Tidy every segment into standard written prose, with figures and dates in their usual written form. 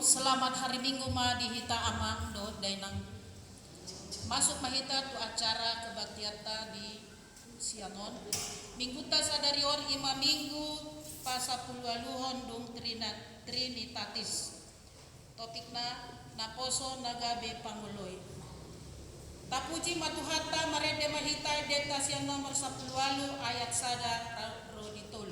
selamat hari Minggu ma dihita amang do dainang masuk mahita tu acara kebaktiata di Siangon. Minggu ta sadarion ima minggu pasapulualuhon dung Trinitatis. Topikna naposo nagabe panguloy. Tapuji matuhata marede mahita detas yang nomor 10 ayat sada roditol.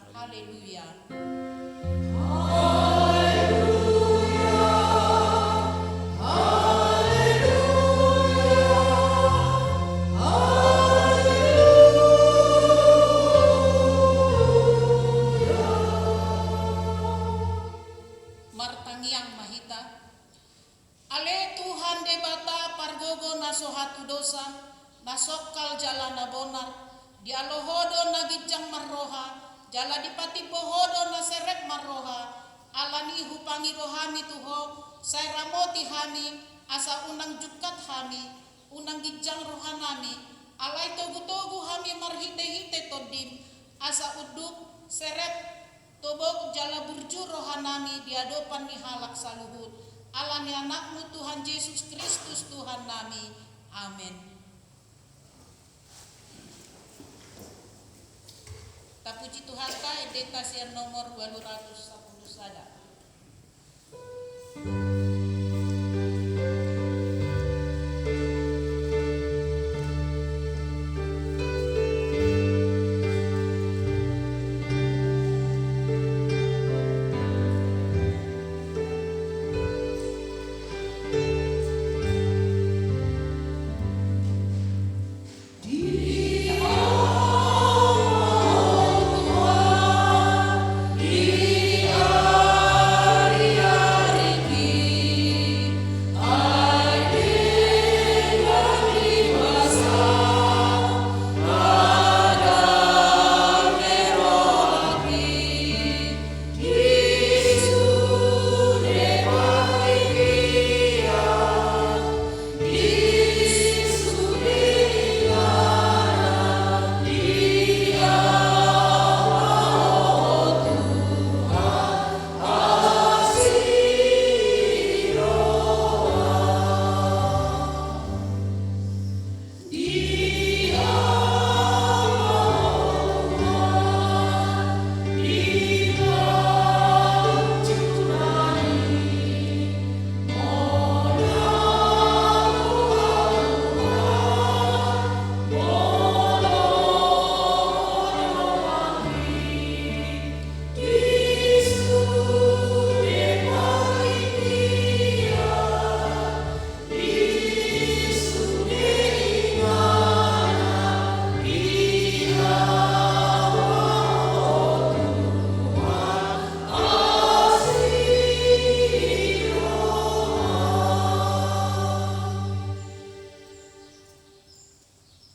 Haleluya. Martangiang mahita. Ale Tuhan debata pargogo nasohatu dosa, nasokal jalana bonar, dialohodo nagijang marroha, jala dipati pohodo naserek marroha, alani hupangi rohami tuho, say ramoti hami, asa unang jukat hami, unang gijang rohanami, alay togu-togu hami marhite-hite todim, asa uduk serep tobok jala burju rohanami diadopan ni halak saluhut, alani anakmu Tuhan Yesus Kristus Tuhan nami, amin. Puji Tuhan ka edeta siya nomor 210 sada.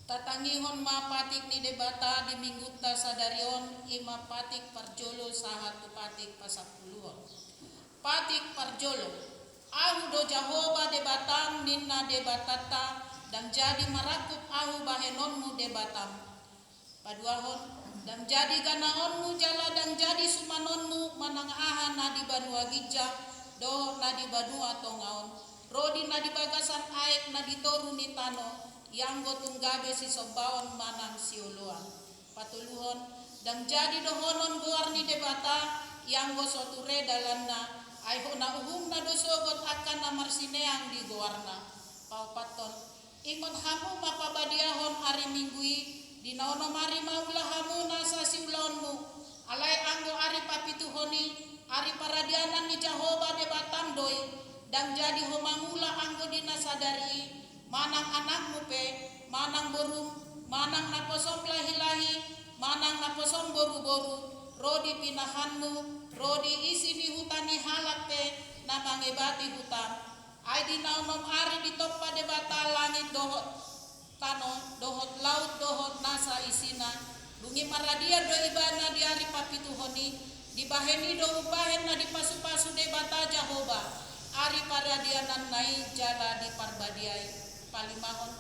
Tatangihon mapatik ni debata di mingguta sadarion ima patik parjolo sahatu patik pasapuluon. Patik parjolo ahu do Jahoba debatam ninna debatata dan jadi marakup ahu bahenonmu debatam. Paduahon dan jadi ganaonmu jala dan jadi sumanonmu manang aha na di banua gijah do na di banua tongaon rodi na di bagasan aek na di toru ni tano yang gotong gabe si sobaon manang siuluan. Patuluhon dan jadi dohonon buar ni debata yang go soture dalanna ay hona uhum na dosogot akan namar sineang di goarna. Paupaton ingon hamu mapabadiahon hari minggui di naono mari maulah hamu nasa siulaonmu alay anggo ari papituhoni ari paradianan ni Jahoba debatam doi dan jadi homangula anggo dinasadari manang anakmu pe, manang borum, manang naposom lahi-lahi, manang naposom boru-boru, rodi pinahanmu, rodi isi di hutani halak pe, namangebati hutan. Ay di naunom ari di topa debata langit dohot tano, dohot laut, dohot nasa isina, lungi maradia do ibana di ari papituhoni, di baheni do ubahen na di pasu-pasu debata Jahoba, ari paradianan nai jala di parbadiai. Palimahon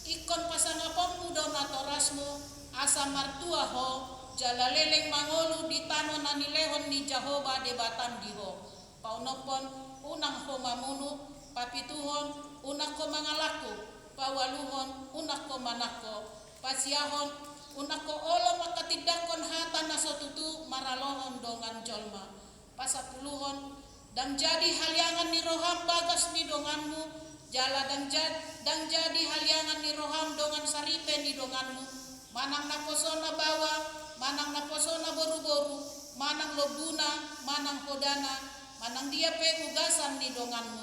ikon pasangapommu donatorasmu asa martua ho jala leleng mangolu di tano nanilehon ni Jahoba debatam diho paunopon unang ho mamunu papituhon unak ko mangalaku pawaluhon unak ko manako pasiahon unak ko olo makatidakon hata nasotutu maralohon dongan jolma pasapuluhon dan jadi haliangan ni roham bagas ni donganmu jala dan jadi haliangan ni roham dongan saripe ni donganmu manang naposona bawa manang naposona boru-boru manang lobuna manang hodana manang dia pe ugasan ni donganmu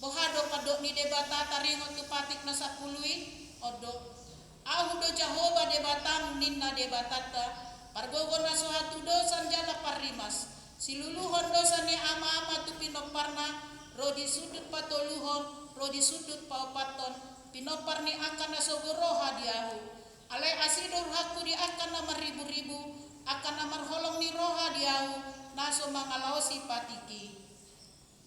bohado padok ni debata taringot tu patik na sapului odo ahu do Jahoba debatam ninna debatata pargogo na sohatu dosan jala parimas siluluhon dosan ni ama-ama tu pinoparna rodi sudut patoluhon rodi sudut paupaton pinopar ni akan nasogoroha diahu alai asidor haku di akan namar ribu-ribu akan namar holong ni roha diahu naso mangalaosi patiki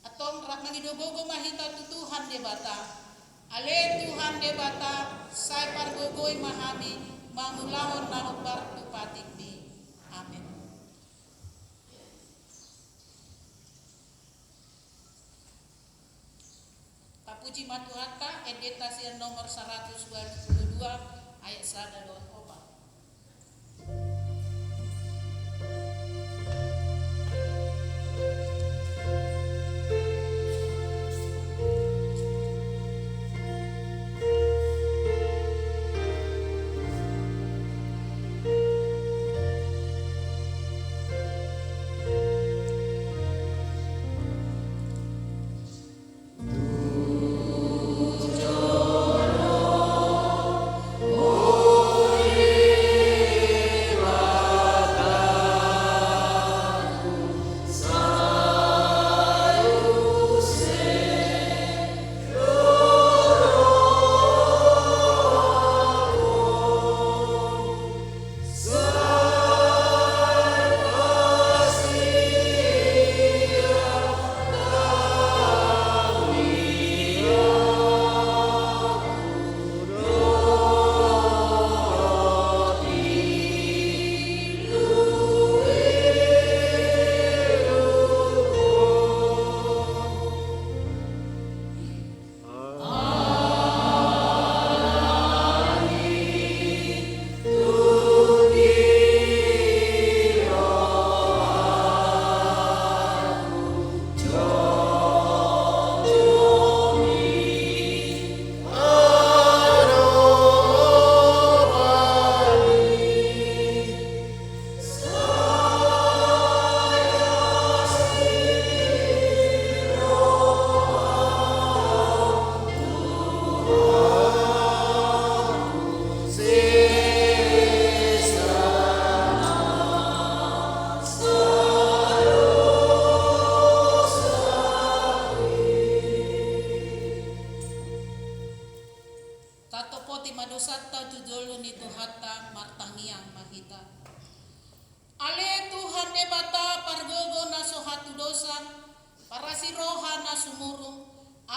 atong rak mangidogogo mahita tutuhan debata ale Tuhan debata sai pargogoi mahami mangulahon nahobar tu patikni amin. Puji matuhata edeta sian nomor 122 ayat 1 doa opa.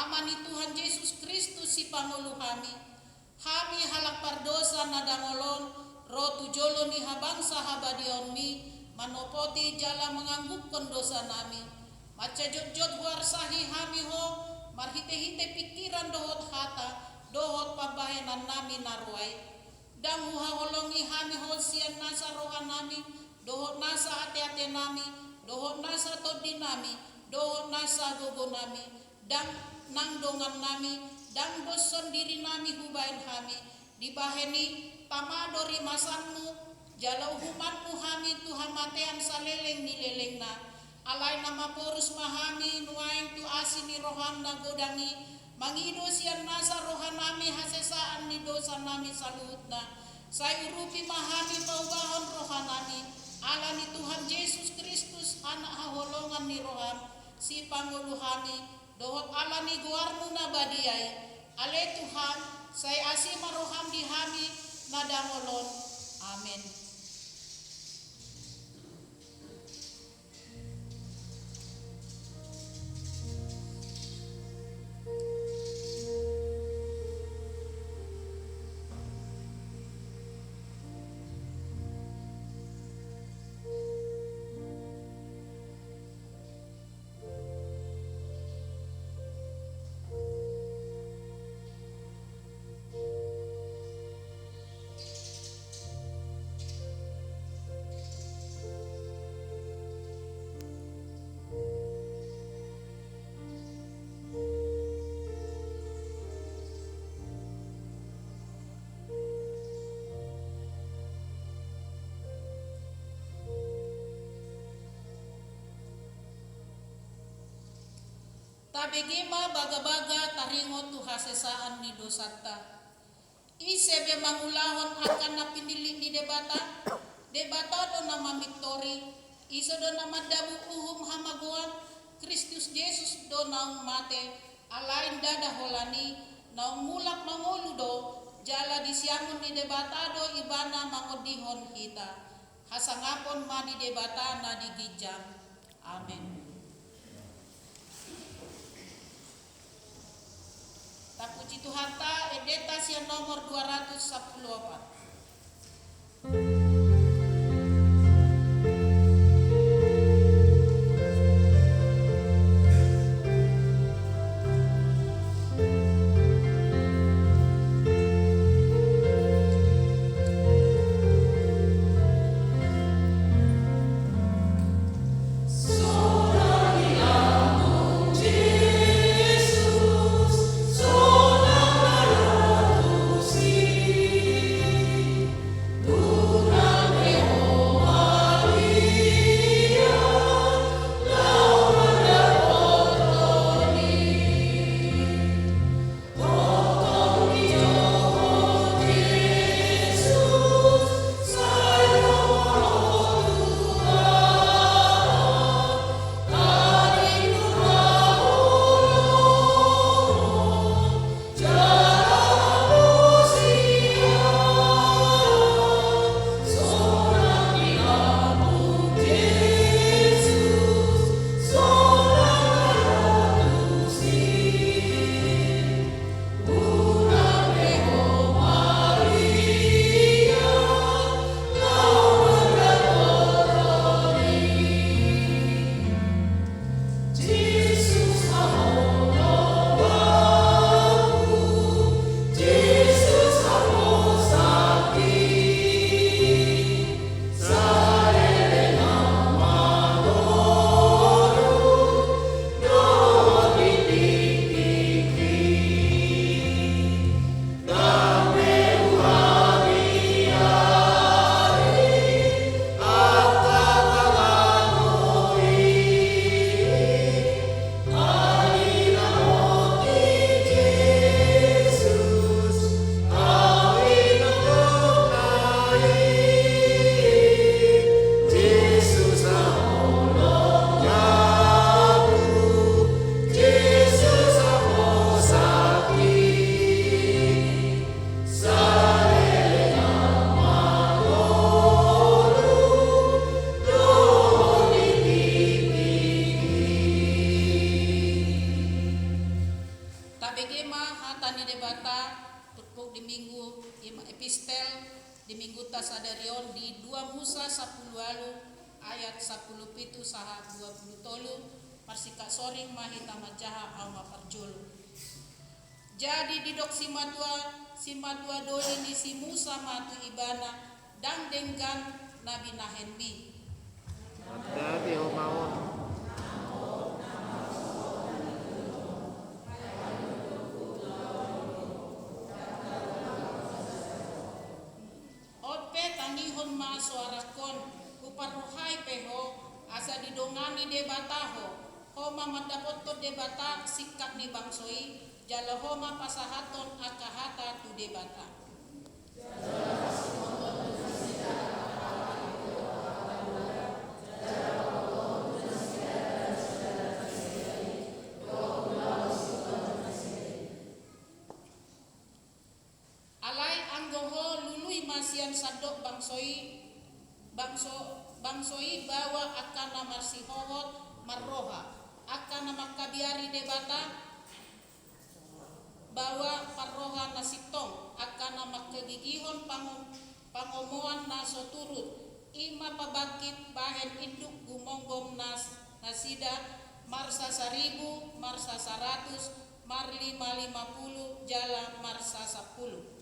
Amani Tuhan Yesus Kristus si Pangulo kami. Kami halak pardosa na dangolon, ro tujolo ni habangsa habadion mi, manopoti jala menganggukkan dosa nami. Maca jod-jod warsahi hami ho, marhite-hite pikiran dohot hata, dohot pabahenan nami naruai. Dang huhaholongi hami ho sian nasa rohan nami, dohot nasa hati-hati nami, dohot nasa todi nami, dohot nasa gogo nami, dang nang dongan nami, dang doson diri nami hubain kami, dibaheni pamadori masanmu, jalau humanmu hami Tuhan matean saleleng ni leleng na, alai nama porus mahami nuaing tu asini rohan na godangi, mangido sian nasa rohan nami hasesaan ni dosa nami salut na, say urupi mahami paubahon rohan nami, ala ni Tuhan Yesus Kristus anak haholongan ni rohan, si Pangulo kami, dohot ala ni guarmu na badiai, ale Tuhan, say asima roham di hami na dangolon. Amin. Tabegema baga-baga taringo tu hasesaan ni dosata. Isebe mangulahon akan na pinili ni debata. Debata do nama Victory. Iso do nama dabu uhum hamaguan. Kristus Yesus do naung mate. Alain dada holani. Naung mulak mangulu do. Jala disiamun ni debata do ibana mangodihon kita. Hasangapon ma di debata na digijam. Amin. Tak puji Tuhan ta edeta sian nomor 214. Dura Musa 10 ayat 10 pitu saha 20 tolu marsika soring mahita majaha au maparjolo. Jadi didok si madua doli ni si Musa matu ibana dan denggan nabi nahenmi. Hati-hati mawon. Ope tangihon ma suarakon kuparuhai peho asa didongani debataho homa madapoto debata sikap ni bangsoi jalo homa pasahaton akahata tu debata. Alai anggoho lului masian sadok bangsoi bawa akan nama sihohot marroha akan nama kabiari debata bawa parroha nasitong akan nama kegigihon pangomoan naso turut ima pabakit bahen induk gumonggom nasida marsa 1000 marsa 100 mar 550 jala marsa 10.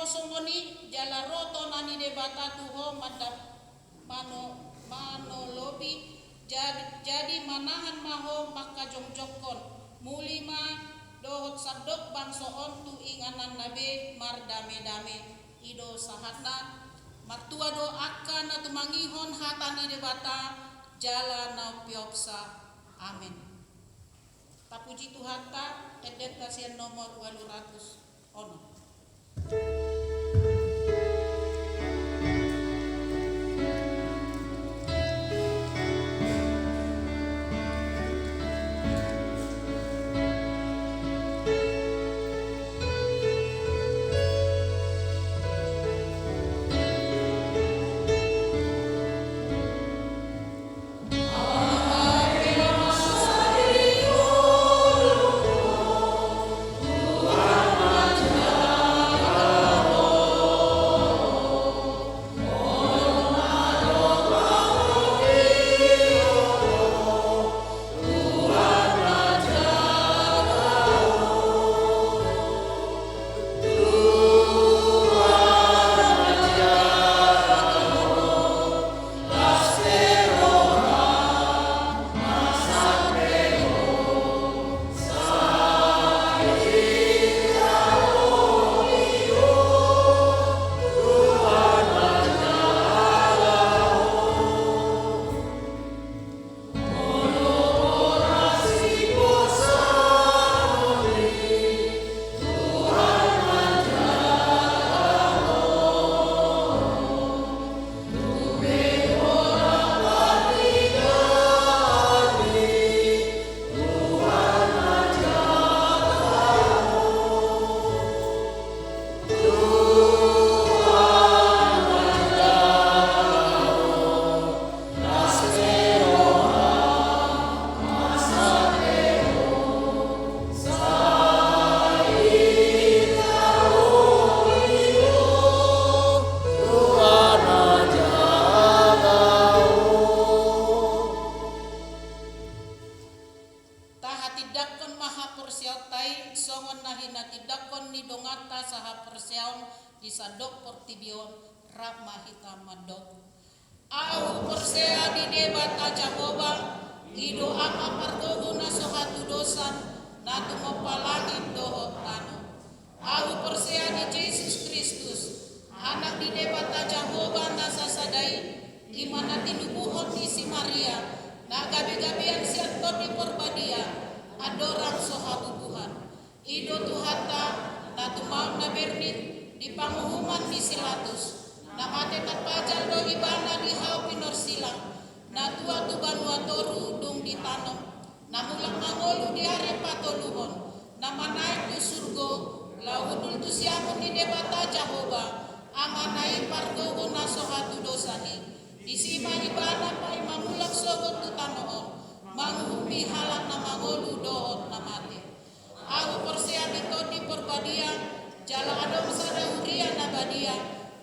Songoni jala roto nani debata tuho madap mano lobi jadi manahan maho maka jongjokon mulima dohot sadok bangsoon tu inganan nabe mar dame ido sahatna martua do akan atu mangihon hatani debata jala nau pioksa amin. Tapuji Tuhan ta edet kasihan nomor 200 ono. Namulang mangolu di are patoluhon, nama naik di surgo Lahudul tu siamun di debata Jehovah amanai pargogo naso hatu dosani disima ibana pai mamulak sogot tu tanoon manguhupi halak na mangolu dohot na mate aku persia ditodi perbadia jala adom sada uria na badia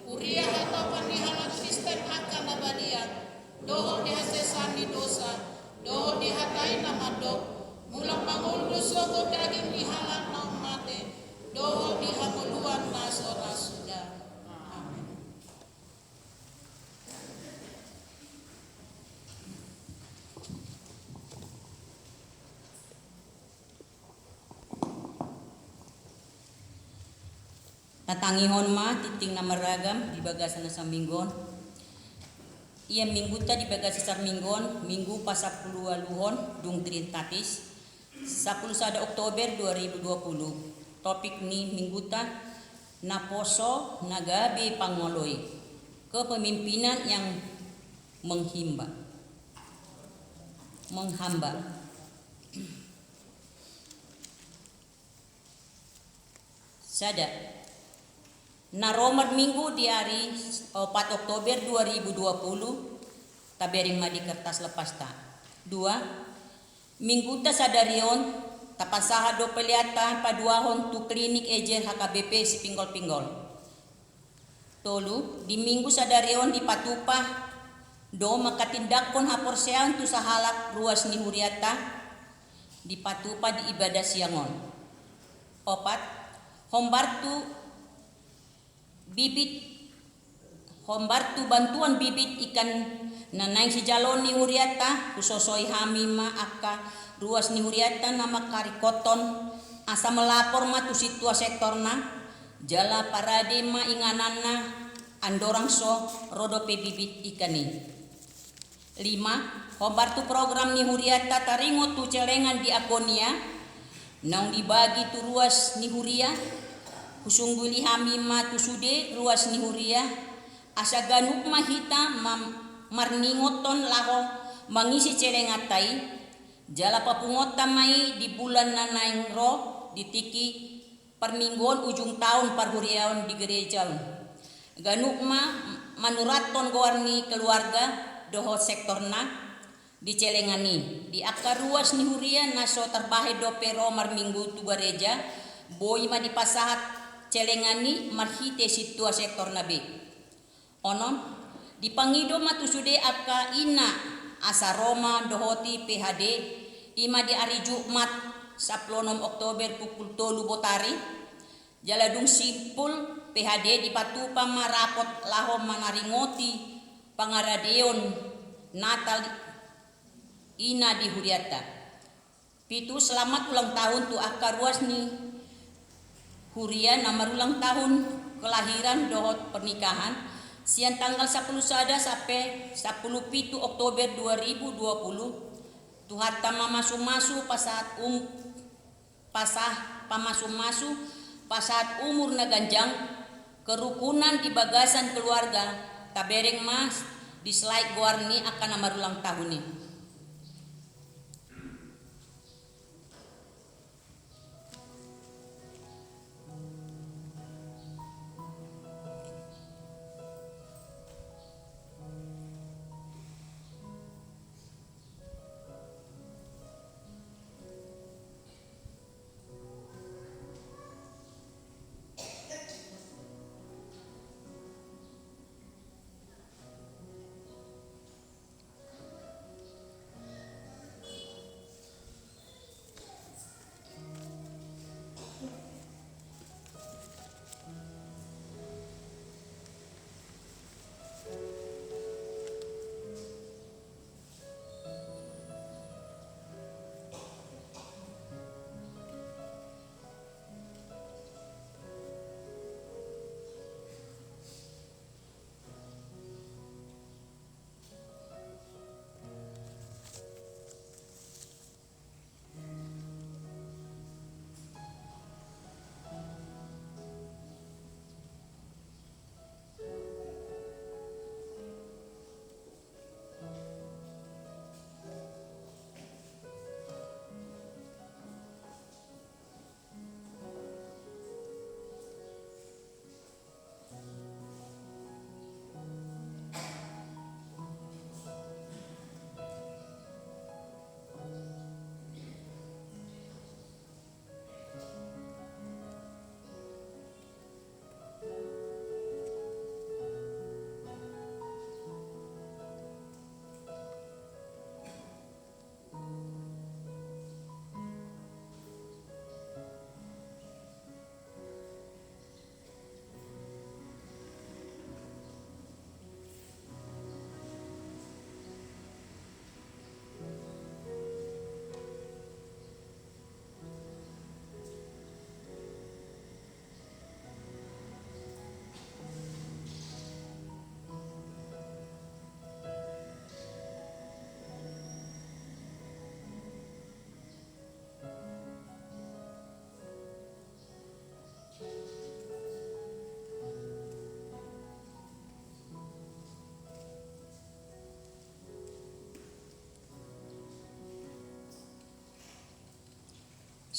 uria atau panihalan Kristen akan na badia dohot dihasesani dosa dohot dihatai na madok mulak mangolu sogot daging dihalak na mate dohot dihamuluan naso rasuda. Amin. Tatangihon ma titing na maragam di bagasan na sa minggon. Ia minggu ta di bagasi sa minggon, minggu pa 10 aluhon dung tritatis 10 Oktober 2020. Topik ni minggu ta naposo nagabi pangoloy kepemimpinan yang menghamba. Sada na Romar minggu di hari 4 Oktober 2020 tabering madi kertas lepas ta. 2 minggu ta sadarion tapasaha do peliata paduahon tu klinik ejer HKBP si pinggol-pinggol. Tolu di minggu sadarion di patupah do makatindakon haporsean tu sahalak ruas ni huriata di patupah di ibadah siangon. 4 hombartu bantuan bibit ikan nanay si jalon ni huriata kusosoy hamima aka ruas ni huriata nama karikoton asa melapor ma tu situa sektorna jala parade ma ingananna andorang so rodope bibit ikani. 5 hombartu program ni huriata taringo tu celengan di akonia nang dibagi tu ruas ni huria kusungguli hamima tu sude ruas ni huria asa ganuk mahita marningoton laho mangisi celengatai jala papungota mai di bulan nanaing ro ditiki permingguan ujung tahun parhuriaon di gereja ganuk manuraton gowarni keluarga doho sektorna di celengani di akar ruas ni huria naso terbahe dope romar minggu tu gereja boy ma di pasahat celengani marhite situa sektor nabe onon dipangido matusude aka ina asa Roma dohoti PHD ima di hari Jumat 10 Oktober pukul 3 botari jaladung simpul PHD di patupa marapot lahom manaringoti pangaradeon Natal ina di huriata. 7 selamat ulang tahun tu aka ruas ni huria nama ulang tahun kelahiran dohot pernikahan siang tanggal 10 sada sampai 10 Oktober 2020 tuhat masu-masu pasat umur naganjang kerukunan di bagasan keluarga tabereng mas di slide guarni akan nama ulang tahun ini.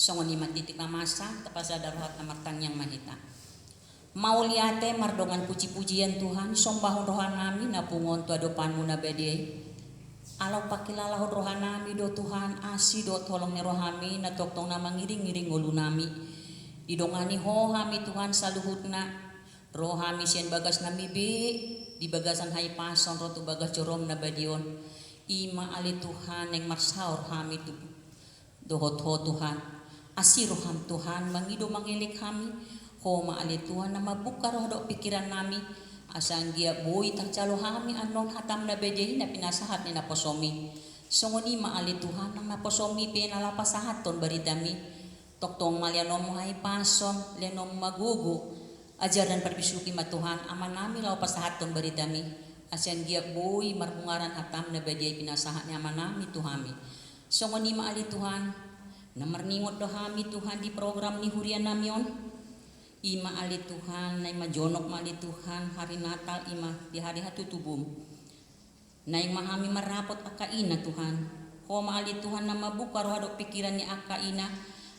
Songoni matitik na masa tapasada rohat na martang yang mahita. Mauliate mardongan puji-pujian Tuhan, sombahon rohan nami na pungon tu adopanmu na bede. Alau pakilalah rohan nami do Tuhan, asi do tolong ni rohami na toktong na mangiring-iring ulu nami. Didongani ho hami Tuhan saluhutna, rohami sian bagas nami bi, di bagasan hai pason rotu bagas jorom na badion. Ima ali Tuhan yang marsaur hami tu dohot ho Tuhan. Asi roham Tuhan mangido mangelik kami. Ho maali Tuhan na mabuka roh do pikiran nami. Asang gia boy tang calo hami anon hatam na bejehi na pinasahat ni naposomi. Songoni maali Tuhan nang naposomi pinalapasahaton baridami. Toktong malianom hai pason lenom magugu. Ajaran perbisuki ma Tuhan aman nami lau pasahaton baridami. Asang gia boy marbungaran hatam na bejehi pinasahat ni aman nami Tuhami. Songoni maali Tuhan na marningot do hami Tuhan di program ni hurian namion. Ima ali Tuhan, na ima jonok mali Tuhan, hari Natal ima di hari hatutubum. Na ima hami marapot akaina Tuhan. Ho maali Tuhan na mabuka roh do pikiran ni akaina.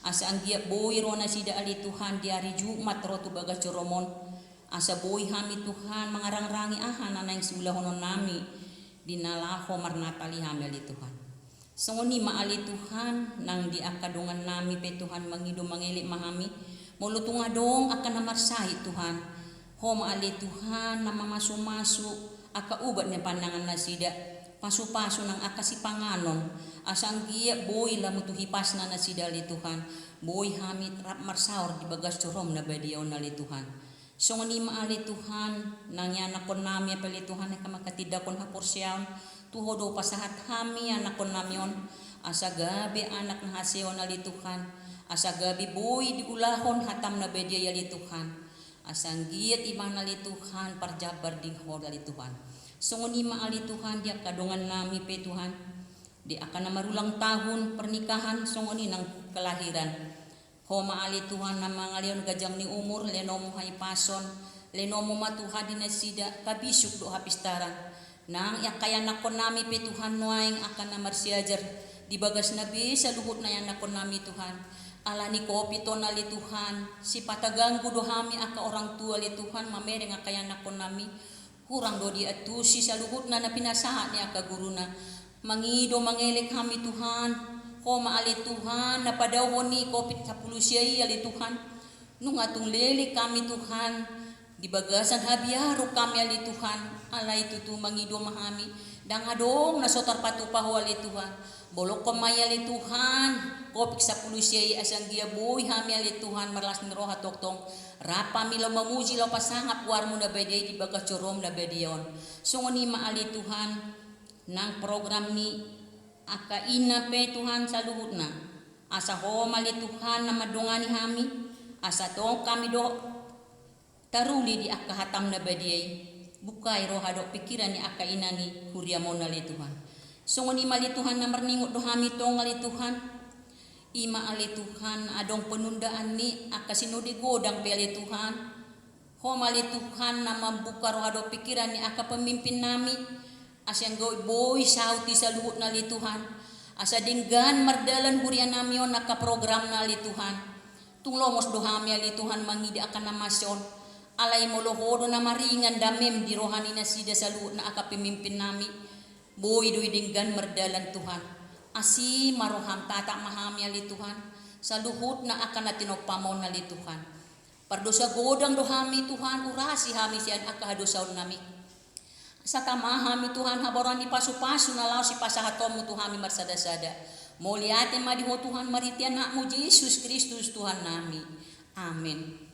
Asa anggia boy ro na sida ali Tuhan di hari Jumat ro tu bagas coromon. Asa boy hami Tuhan mangarang-rangi ahana na yang sulahonon nami. Dinalaho marnatali hami ali Tuhan. Songoni maali Tuhan nang di akadungan nami pe Tuhan mangido mangelik mahami. Mulutung adong akan namarsahi Tuhan. Ho maali Tuhan nama masu-masu aka ubat ni pandangan nasida. Pasu-pasu nang aka si panganon. Asang gia boy lamu tu hipas na nasida li Tuhan. Boy hamit rap marsaur di bagas corom na badiaw na li Tuhan. So ngani maali Tuhan nang yanakon nami apali Tuhan na kamakatidakon haporsyaon. Tuhodo pasahat hami anakon namion. Asa gabi anak na haseo na li Tuhan. Asa gabi boy diulahon hatam na bedia yali Tuhan. Asang giat imana li Tuhan parjabar ding hoda li Tuhan. Sunguni maali Tuhan dia kadongan nami pe Tuhan. Di akan na marulang tahun pernikahan sunguni nang kelahiran. Ho maali Tuhan na mangalion gajang ni umur lenomo hay pason. Lenomo matuha dinasida kabisuk do hapistaran. Nang yakaya nakon nami pe Tuhan nuaing akan na marsiajar. Di bagas nabi sa luhut na yan nakon nami Tuhan. Ala ni kopi to na li Tuhan, si pataganggu do hami aka orang tua li Tuhan, mamere nga kaya nakon nami, kurang do di atu si saluhut na pinasahat ni aka guru na, mangido mangelek kami Tuhan, ho maali Tuhan, napadawon ni kopi 10 siya li Tuhan, nung atong lelik kami Tuhan, di bagasan habiaro kami ali Tuhan, ala itu tu mangido mahami, dangadong nasotar patupaho ali Tuhan. Bolok komaya li Tuhan, kopik 10 siya asang gia boy hami ali Tuhan marlas ni roha toktong rapa milo mamuji lo pasangap war mo na bedey di bagas corom na bedeyon. So ngoni maali Tuhan nang program ni akaina pe Tuhan sa luhut na. Asa ho mali Tuhan na madungani hami, asa to kami do taruli di akahatam na bedey. Bukay roha do pikiran ni akaina ni huriamon na li Tuhan. So ngoni mali Tuhan na marningot do hami tong ali Tuhan. Ima ali Tuhan adong penundaan ni akasinudi godang pe ali Tuhan. Ho mali Tuhan na membuka roh do pikiran ni aka pemimpin nami. Asyang goy boy sauti sa luhut na li Tuhan. Asa dinggan mardalan hurian nami on naka program na ali Tuhan. Tunglomos do hami ali Tuhan mangidi akan namasyon. Alay mo lohodo na maringan damem di rohani na sida sa luhut na aka pemimpin nami. Boy doy dinggan merdalan Tuhan. Asi maroham tatak mahami ali Tuhan. Sa luhut na akan natinopamon ali Tuhan. Pardosa godang dohami Tuhan urasi hami siyan akahadosaon nami. Sa tamahami Tuhan haboran ni pasu-pasu na lao si pasahatom mo Tuhami marsada-sada. Moliate madiho Tuhan maritian nakmu Yesus Kristus Tuhan nami. Amin.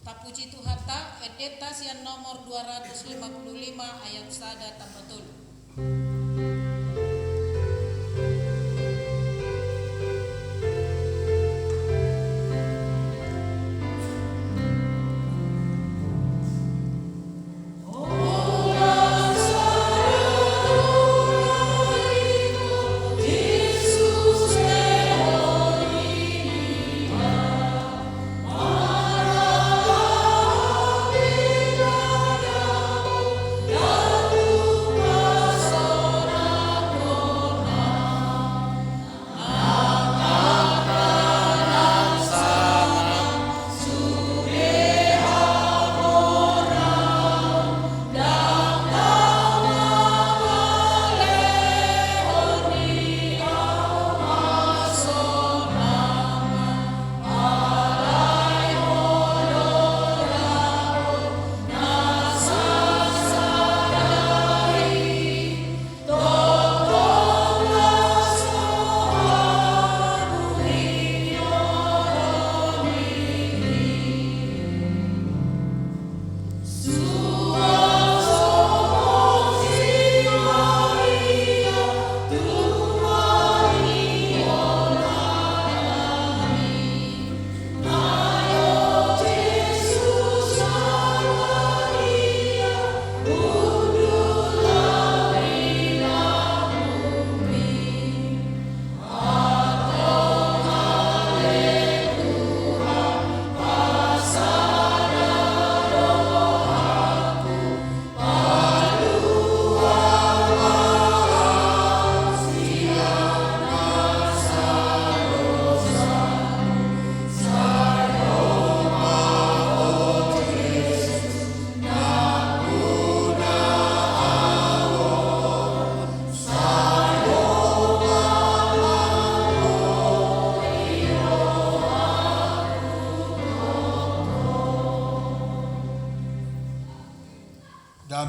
Tapuji Tuhata, edeta sian nomor 255 ayat sada tambatul. Amen.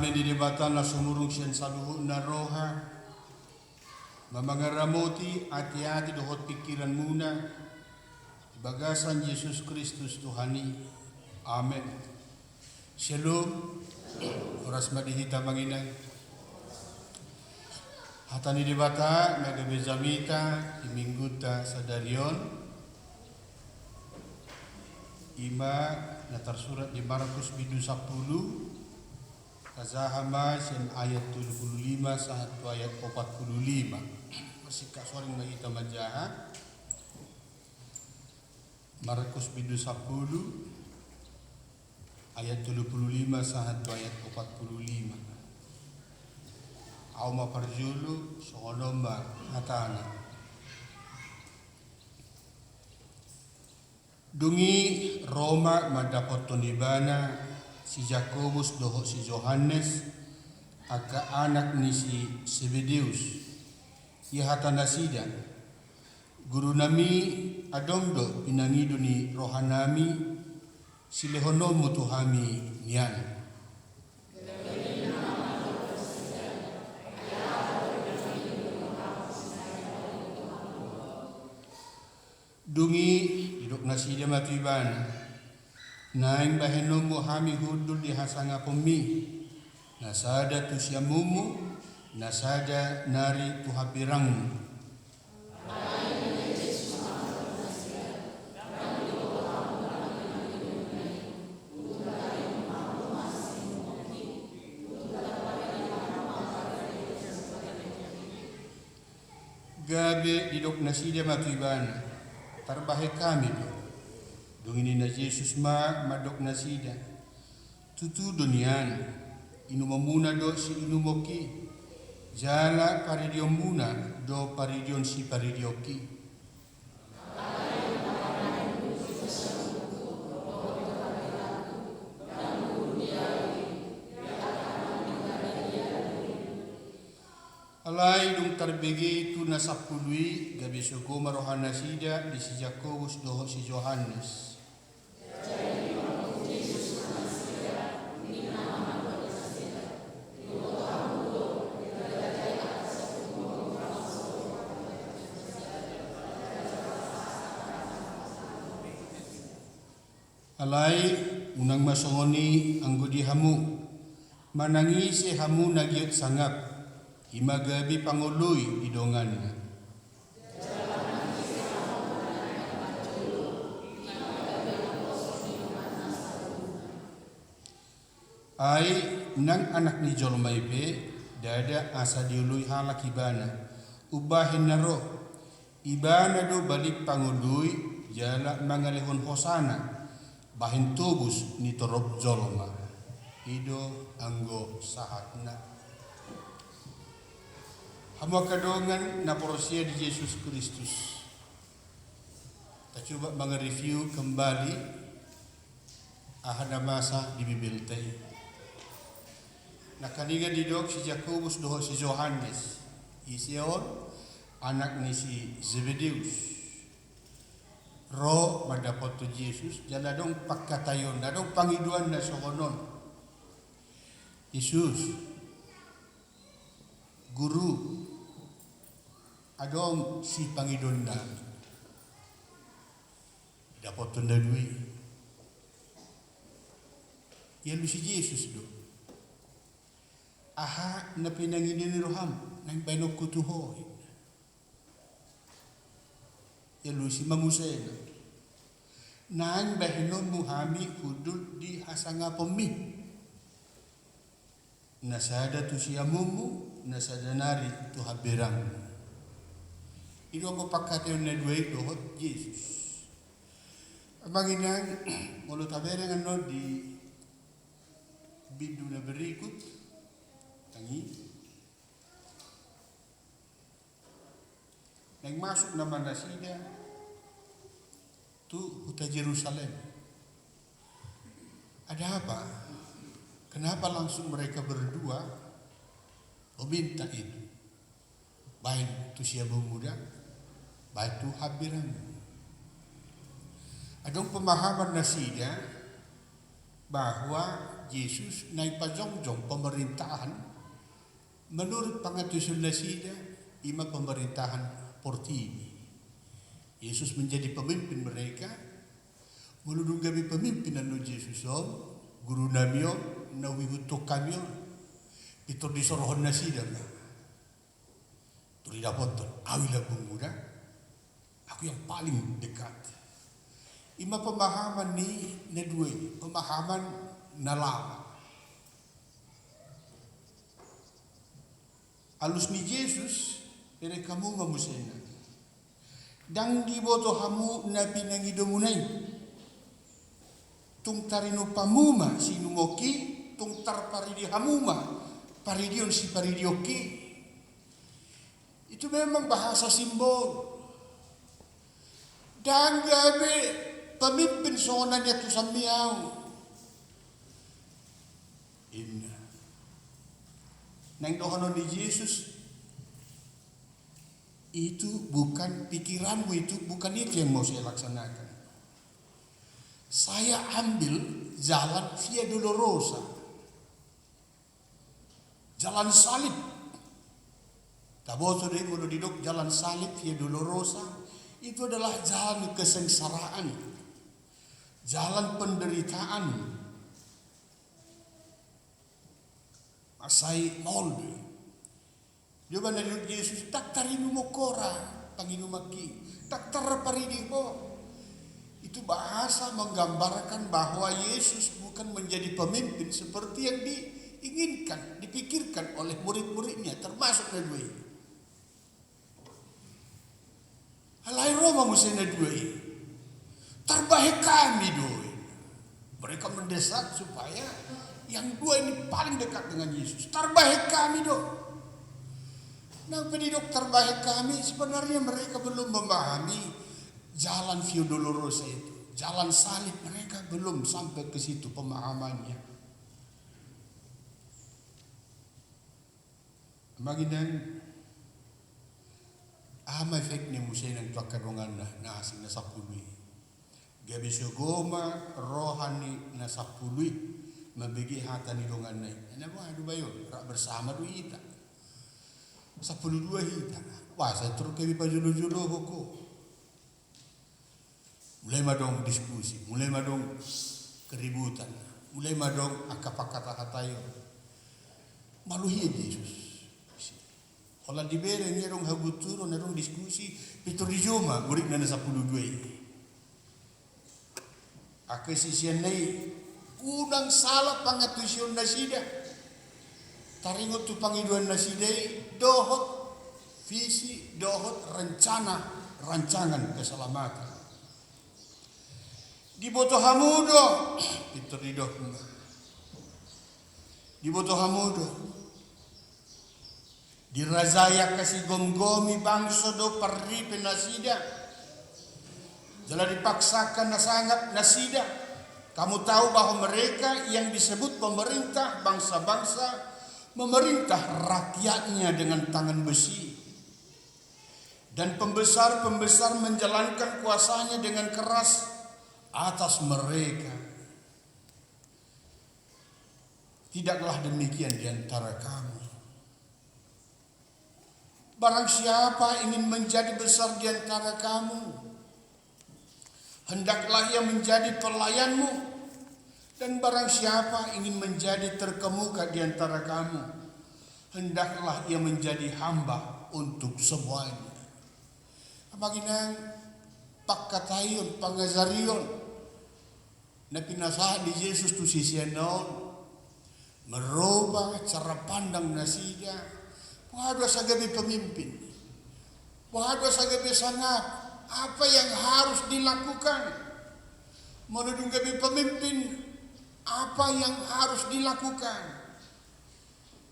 kami di debatan na sumurong siyan sa luho na roha. Mamangaramuti hati-hati dohot pikiran muna. Bagasan Yesus Kristus Tuhani. Amen. Shalom. Oras madihita manginang. Hatani debata nagabezamita imingguta sa darion. Ima natarsurat di Markus bidu 10 kazahama sen ayat 75 satu ayat 45 masih kasoring magita majaha Markus bidu 10 ayat 75 satu ayat 45 auma parjulu sokolomba hatana Dungi Roma madapot tonibana si Jakobus doho si Yohanes aga anak ni si Zebedeus ihata nasida guru nami adongdo pinangido ni rohanami silehonomu tuhami nian Dungi idok nasida matibana naing bahenomu hami hudul di hasanga pemi nasada tu siamumu nasada nari tu hapirangmu gabe idok nasida matibana tarbahe kami do dungini na Jesus madok nasida tutu dunian inumamuna do si inumoki jala paridion muna do paridion si paridioki Alai dung tarbege tu nasapului gabi sogoma rohana sida di si Jakobus doho si Yohanes. Alai unang masongoni anggodi hamu manangisi hamu nagiot sangap imagabi panguluy idongan na. Ay nang anak ni Jolmaipe dada asa diuluy halak ibana ubahin na ro ibana do balik panguluy jala mangalihon hosana bahin tubus ni torob Jolma ido anggo sahatna Hama kadongan na porosia di Yesus Kristus. Kita coba mengereview kembali ahana masa di Bibeltai. Nakaniga didok si Jakobus doho si Yohanes. Ision anak ni si Zebedeus. Ro madapot tu Yesus jala dong pakkatayon na dong pangiduan na sokonon. Yesus guru adong si pangidon na dapat tunda dui ya lu si Yesus do aha na pinanginin ni roham nang bainok kutuho ya lu si mamusena nang bahinon muhami hudul di hasanga pemi nasada tu siamumu nasada nari tu habirang ino ko pakatayon na duway dohot Jesus abanginang mulut haberang ano di bidu na berikut tangi nang masuk naman na sida tu huta Jerusalem ada apa kenapa langsung mereka berdua meminta itu baik tu siapa muda baik tu habiran adong pemahaman nasida bahwa Yesus naik pajongjong pemerintahan menurut pangatusun nasida ima pemerintahan Portini. Yesus menjadi pemimpin mereka, muludung kami pemimpinan lo Yesus guru namio na wibuto kamio itu disorohon nasida na turida poton awila pemuda aku yang paling dekat ima pemahaman ni na dua pemahaman na lama alus ni Yesus ere kamu mamusena dang di boto hamu na pinangidomunay tung tarino pamuma sinumoki tung tar paridi hamuma paridion si paridioki. Itu memang bahasa simbol dan gabe pemimpin sonanya tu samiau inna nang dohanon di Yesus itu bukan pikiranmu, itu bukan itu yang mau saya laksanakan. Saya ambil jalan Via Dolorosa, jalan salib. Taboto deh kalau didok jalan salib Via Dolorosa itu adalah jalan kesengsaraan, jalan penderitaan. Masai molde. Joba na Yesus tak tarinu mo kora panginumaki tak tarparidi ho. Itu bahasa menggambarkan bahwa Yesus bukan menjadi pemimpin seperti yang diinginkan, dipikirkan oleh murid-muridnya termasuk Nadway. Alai Roma musim Nadway. Terbaik kami doi. Mereka mendesak supaya yang dua ini paling dekat dengan Yesus. Terbaik kami doi. Nah, penduduk terbaik kami sebenarnya mereka belum memahami jalan Via Dolorosa itu, jalan salib, mereka belum sampai ke situ pemahamannya. Maginan ama efeknya musay ng tuakadungan na asing na sapului. Gabi goma rohani na sapului mabigi hata ni dongan na. Ano ba yun? Bersama duita. 12 hita. Wah, saya terus kami pajulu-julu kok. Mulai madong diskusi, mulai madong keributan, mulai madong akapakata-katayo. Maluhi Yesus. Kalau dibere ngerong haguturo nerong diskusi, pitur di Joma murid na 12 ini. Akasisian nai unang salah pangatusyon na sida. Taringot tu pangiduan nasidai dohot visi dohot rancangan keselamatan. Di boto hamudo itu ridoh. Di boto hamudo di razaya kasih gomgomi bangsa do perri penasida. Jala dipaksakan nasangat nasida. Kamu tahu bahwa mereka yang disebut pemerintah bangsa-bangsa memerintah rakyatnya dengan tangan besi. Dan pembesar-pembesar menjalankan kuasanya dengan keras atas mereka. Tidaklah demikian di antara kamu. Barang siapa ingin menjadi besar di antara kamu, hendaklah ia menjadi pelayanmu. Dan barang siapa ingin menjadi terkemuka di antara kamu, hendaklah ia menjadi hamba untuk semuanya. Apaginang pakkatayon, pangazariyon, na pinasahan ni Yesus tu sisianon, merubah cara pandang nasida, wahada sa gabi pemimpin, wahada sa gabi sangat, apa yang harus dilakukan, menudung gabi pemimpin, apa yang harus dilakukan.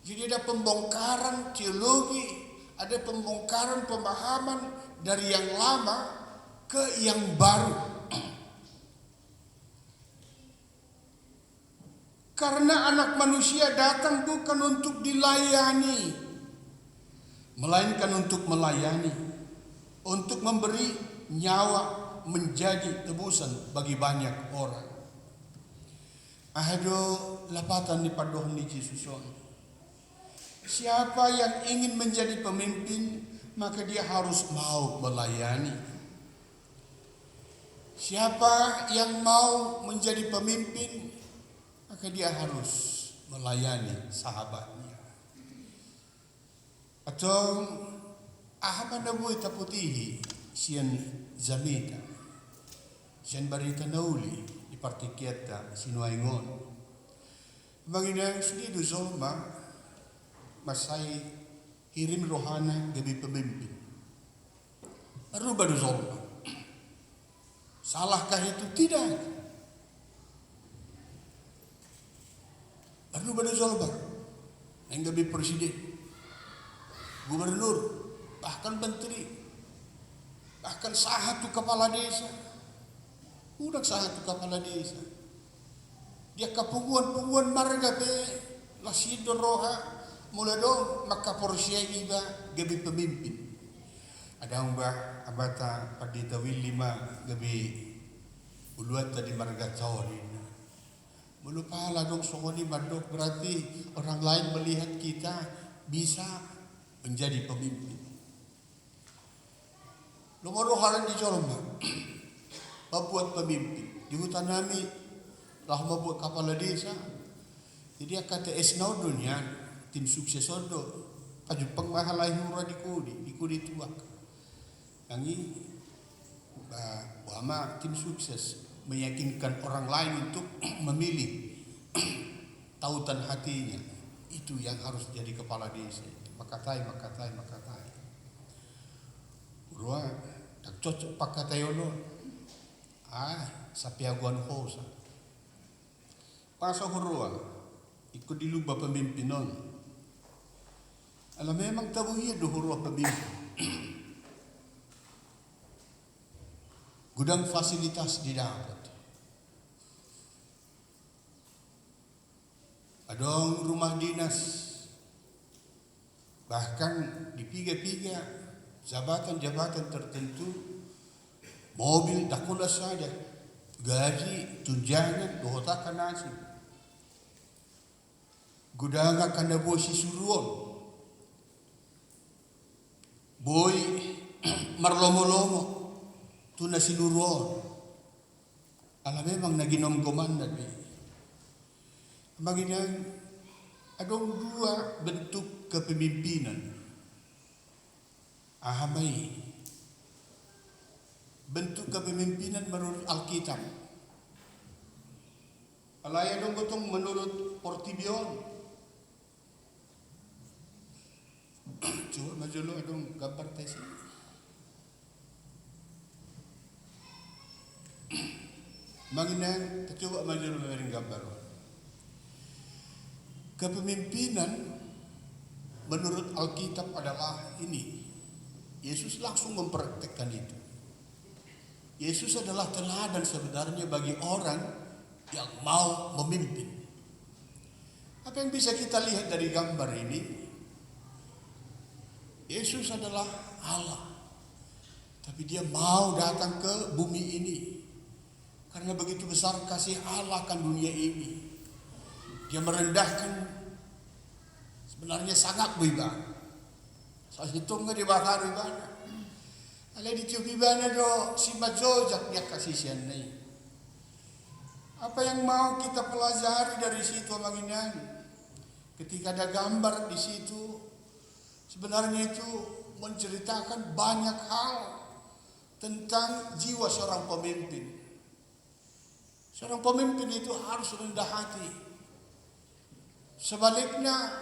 Jadi ada pembongkaran teologi, ada pembongkaran pemahaman dari yang lama ke yang baru. Karena anak manusia datang bukan untuk dilayani, melainkan untuk melayani, untuk memberi nyawa menjadi tebusan bagi banyak orang. Ahdo lapatan ni padoh ni Jesuson. Siapa yang ingin menjadi pemimpin, maka dia harus mau melayani. Siapa yang mau menjadi pemimpin, maka dia harus melayani sahabatnya. Atau ahama na buhay taputihi siyan zamita, siyan barita nauli ipartikiata sinuaingon. Banginang sudido zolma masay hirim rohana gabi pemimpin. Aruba do zolma. Salahkah itu? Tidak. Aruba do zolma. Yang gabi presiden, gubernur, bahkan menteri, bahkan sahatu kepala desa. Udah sahatu kepala desa. Dia kapunguan-punguan marga pe lasido roha mulai dong maka porsia iba gabi pemimpin. Ada mbah abata padita wilima gabi uluat tadi marga tawrin. Mulu pala dong songoni madok, berarti orang lain melihat kita bisa menjadi pemimpin. Lumoro haran di Jolma, membuat pemimpin di hutan nami, lah membuat kepala desa. Jadi kata esnau dunia tim sukses ondo, pajupang mahalai hura di kudi tuak. Yang ini, bahwa tim sukses meyakinkan orang lain untuk memilih tautan hatinya. Itu yang harus jadi kepala desa. Makatai. Urua tak cocok pakatai ono. Sapiaguan hosa. Pasok urua ikut di lubah pemimpinan. Alam memang tabuhia do hurua pemimpin. Gudang fasilitas didapat. Adong rumah dinas. Bahkan di piga-piga jabatan-jabatan tertentu, mobil dakulah saja, gaji, tunjangan, dohotakan nasi. Gudanga kanda bosi suruon. Boy marlomo-lomo. Tuna sinuruon. Alam memang naginom komandan. Maginang adong dua bentuk kepemimpinan. Ahamai. Bentuk kepemimpinan menurut Alkitab. Alaya dong gotong menurut Portibion. Coba maju lo adong gambar tesi. Maginang coba maju lo gambar. Kepemimpinan menurut Alkitab adalah ini. Yesus langsung mempraktekkan itu. Yesus adalah teladan sebenarnya bagi orang yang mau memimpin. Apa yang bisa kita lihat dari gambar ini? Yesus adalah Allah. Tapi dia mau datang ke bumi ini. Karena begitu besar kasih Allah akan dunia ini. Dia merendahkan sebenarnya sangat beribadah. Saya hitung di bakar ibadah. Ala di tiup ibadah do si majojak dia kasih sianai. Apa yang mau kita pelajari dari situ Manginan? Ketika ada gambar di situ, sebenarnya itu menceritakan banyak hal tentang jiwa seorang pemimpin. Seorang pemimpin itu harus rendah hati. Sebaliknya,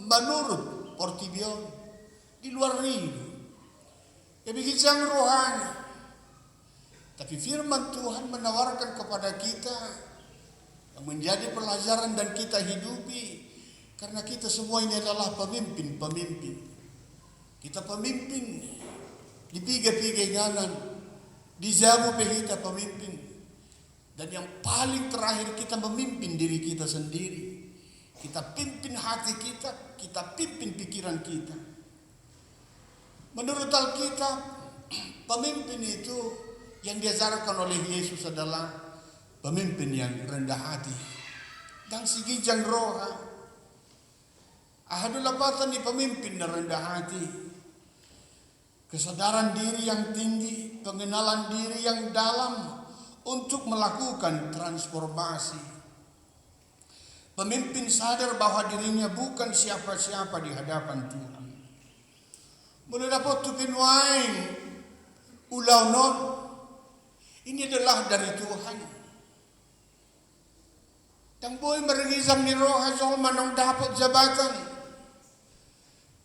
menurut Portibion, di luar itu, kebijaksanaan rohani. Tapi firman Tuhan menawarkan kepada kita yang menjadi pelajaran dan kita hidupi. Karena kita semua ini adalah pemimpin-pemimpin. Kita pemimpin di piga-piga nganan, di zabu kita pemimpin. Dan yang paling terakhir kita memimpin diri kita sendiri. Kita pimpin hati kita, kita pimpin pikiran kita. Menurut Alkitab, pemimpin itu yang diajarkan oleh Yesus adalah pemimpin yang rendah hati dan sigijang roha. Ahadu lapatan ni pemimpin na rendah hati, kesadaran diri yang tinggi, pengenalan diri yang dalam untuk melakukan transformasi. Pemimpin sadar bahwa dirinya bukan siapa-siapa di hadapan Tuhan. Mula dapat tukinwain ulau non, ini adalah dari Tuhan. Tang boy merigizang ni roha soal manong dapat jabatan,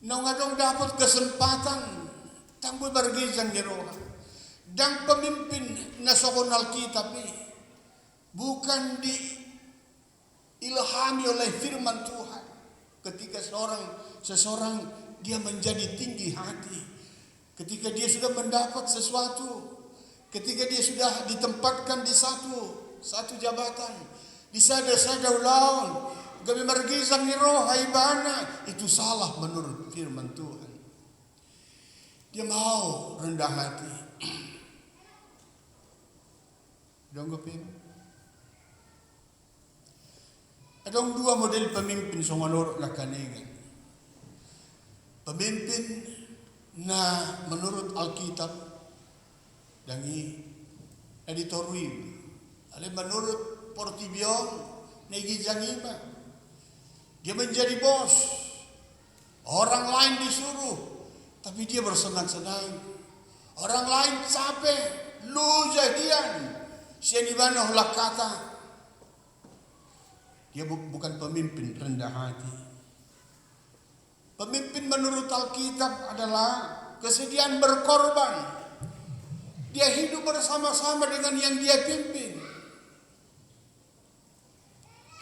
nong adong dapat kesempatan, tang boy merigizang ni roha. Dan pemimpin na sokon Alkitab bukan diilhami oleh firman Tuhan. Ketika seseorang dia menjadi tinggi hati, ketika dia sudah mendapat sesuatu, ketika dia sudah ditempatkan di satu jabatan, di sada ulang, kami mergisang ni roh haibana, itu salah menurut firman Tuhan. Dia mau rendah hati. Donggopin. Adong dua model pemimpin sa manurut na kaningan. Pemimpin na menurut Alkitab dangi editorwib. Ale menurut Portibion na igizangima. Dia menjadi bos. Orang lain disuruh, tapi dia bersenang-senang. Orang lain capek, lu jadian. Siya di mana hulak kata. Dia bukan pemimpin rendah hati. Pemimpin menurut Alkitab adalah kesediaan berkorban. Dia hidup bersama-sama dengan yang dia pimpin.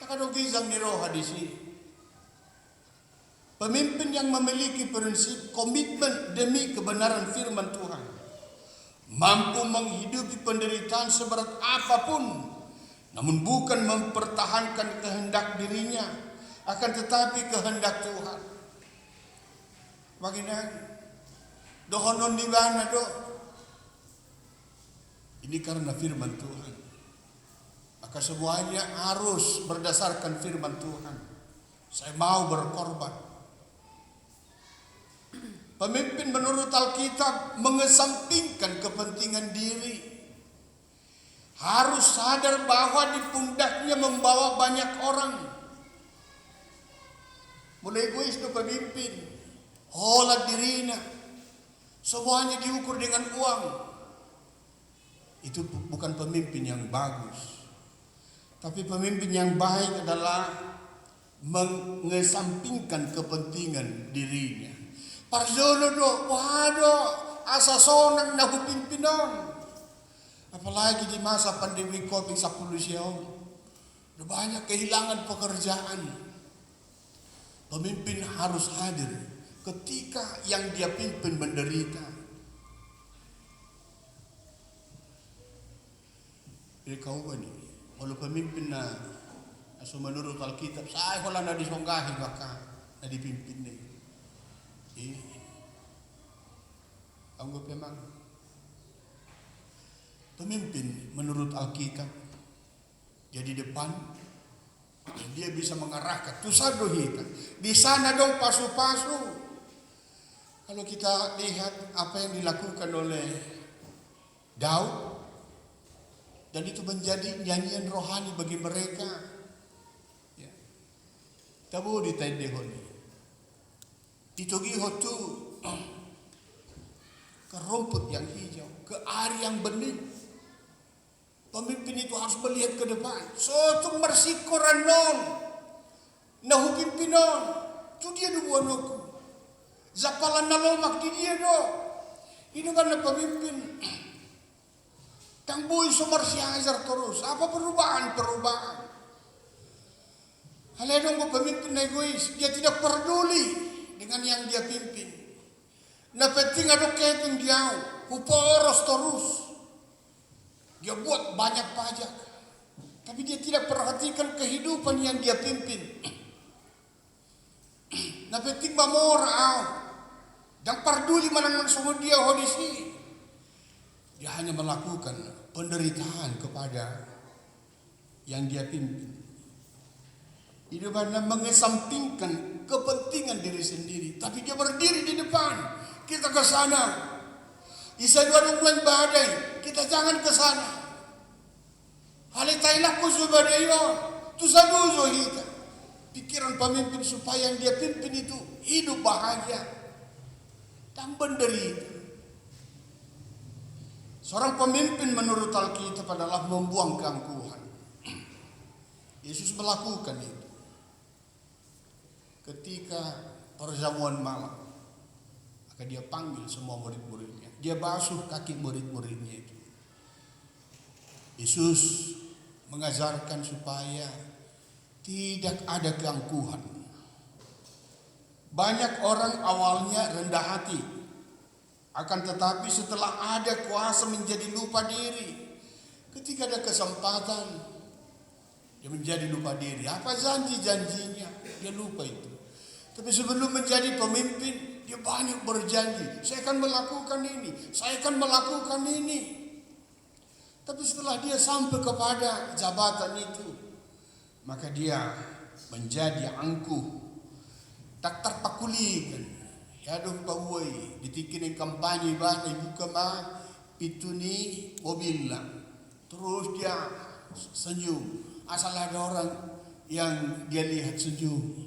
Kakadogizang ni roh hadisi. Pemimpin yang memiliki prinsip komitmen demi kebenaran firman Tuhan, mampu menghidupi penderitaan seberat apapun, namun bukan mempertahankan kehendak dirinya, akan tetapi kehendak Tuhan. Bagina dohonon di mana do? Ini karena firman Tuhan. Maka semuanya harus berdasarkan firman Tuhan. Saya mau berkorban. Pemimpin menurut Alkitab mengesampingkan kepentingan diri. Harus sadar bahwa di pundaknya membawa banyak orang. Mulai egois do pemimpin. Holat dirina. Semuanya diukur dengan uang. Itu bukan pemimpin yang bagus. Tapi pemimpin yang baik adalah mengesampingkan kepentingan dirinya. Parzono do, waduh, asa sonang na pimpinon. Apalagi di masa pandemi COVID-19, udah banyak kehilangan pekerjaan. Pemimpin harus hadir ketika yang dia pimpin menderita. Jadi kau ini, walau pemimpin na aso menurut Alkitab, saya wala na disonggahi maka na dipimpin ni. Anggap memang pemimpin menurut Alkitab jadi depan, dia bisa mengarahkan tusado hita di sana dong pasu-pasu. Kalau kita lihat apa yang dilakukan oleh Daud, dan itu menjadi nyanyian rohani bagi mereka. Ya. Tabu di tendehoni. Ditogiho tu ke rumput yang hijau, ke air yang bening. Pemimpin itu harus melihat ke depan. Sotung mersikoran non, nahu pimpinon, tu dia dua noku. Zapalan nalomak di dia do. Ini kan pemimpin. Tang boy sumber siajar terus. Apa perubahan? Haledong ko pemimpin na egois, dia tidak peduli dengan yang dia pimpin. Na penting ada keping dia, poros terus. Dia buat banyak pajak, tapi dia tidak perhatikan kehidupan yang dia pimpin. Na penting mamorao, dan peduli mana semua dia hodisi. Dia hanya melakukan penderitaan kepada yang dia pimpin. Hidup mana mengesampingkan kepentingan diri sendiri, tapi dia berdiri di depan. Kita ke sana. Isa dua bulan badai, kita jangan ke sana. Halitailah kusubadayo, tu saduzo kita. Pikiran pemimpin supaya yang dia pimpin itu hidup bahagia dan menderita. Seorang pemimpin menurut Alkitab adalah membuang keangkuhan. Yesus melakukan itu. Ketika perjamuan malam, maka dia panggil semua murid-muridnya. Dia basuh kaki murid-muridnya itu. Yesus mengajarkan supaya tidak ada keangkuhan. Banyak orang awalnya rendah hati, akan tetapi setelah ada kuasa menjadi lupa diri. Ketika ada kesempatan, dia menjadi lupa diri. Apa janji-janjinya? Dia lupa itu. Tapi sebelum menjadi pemimpin, dia banyak berjanji. Saya akan melakukan ini, saya akan melakukan ini. Tapi setelah dia sampai kepada jabatan itu, maka dia menjadi angkuh, tak terpakulikan. Ya dong pawai, ditikin yang kampanye ba, ibuka ma, pituni mobil lah. Terus dia senyum. Asal ada orang yang dia lihat senyum.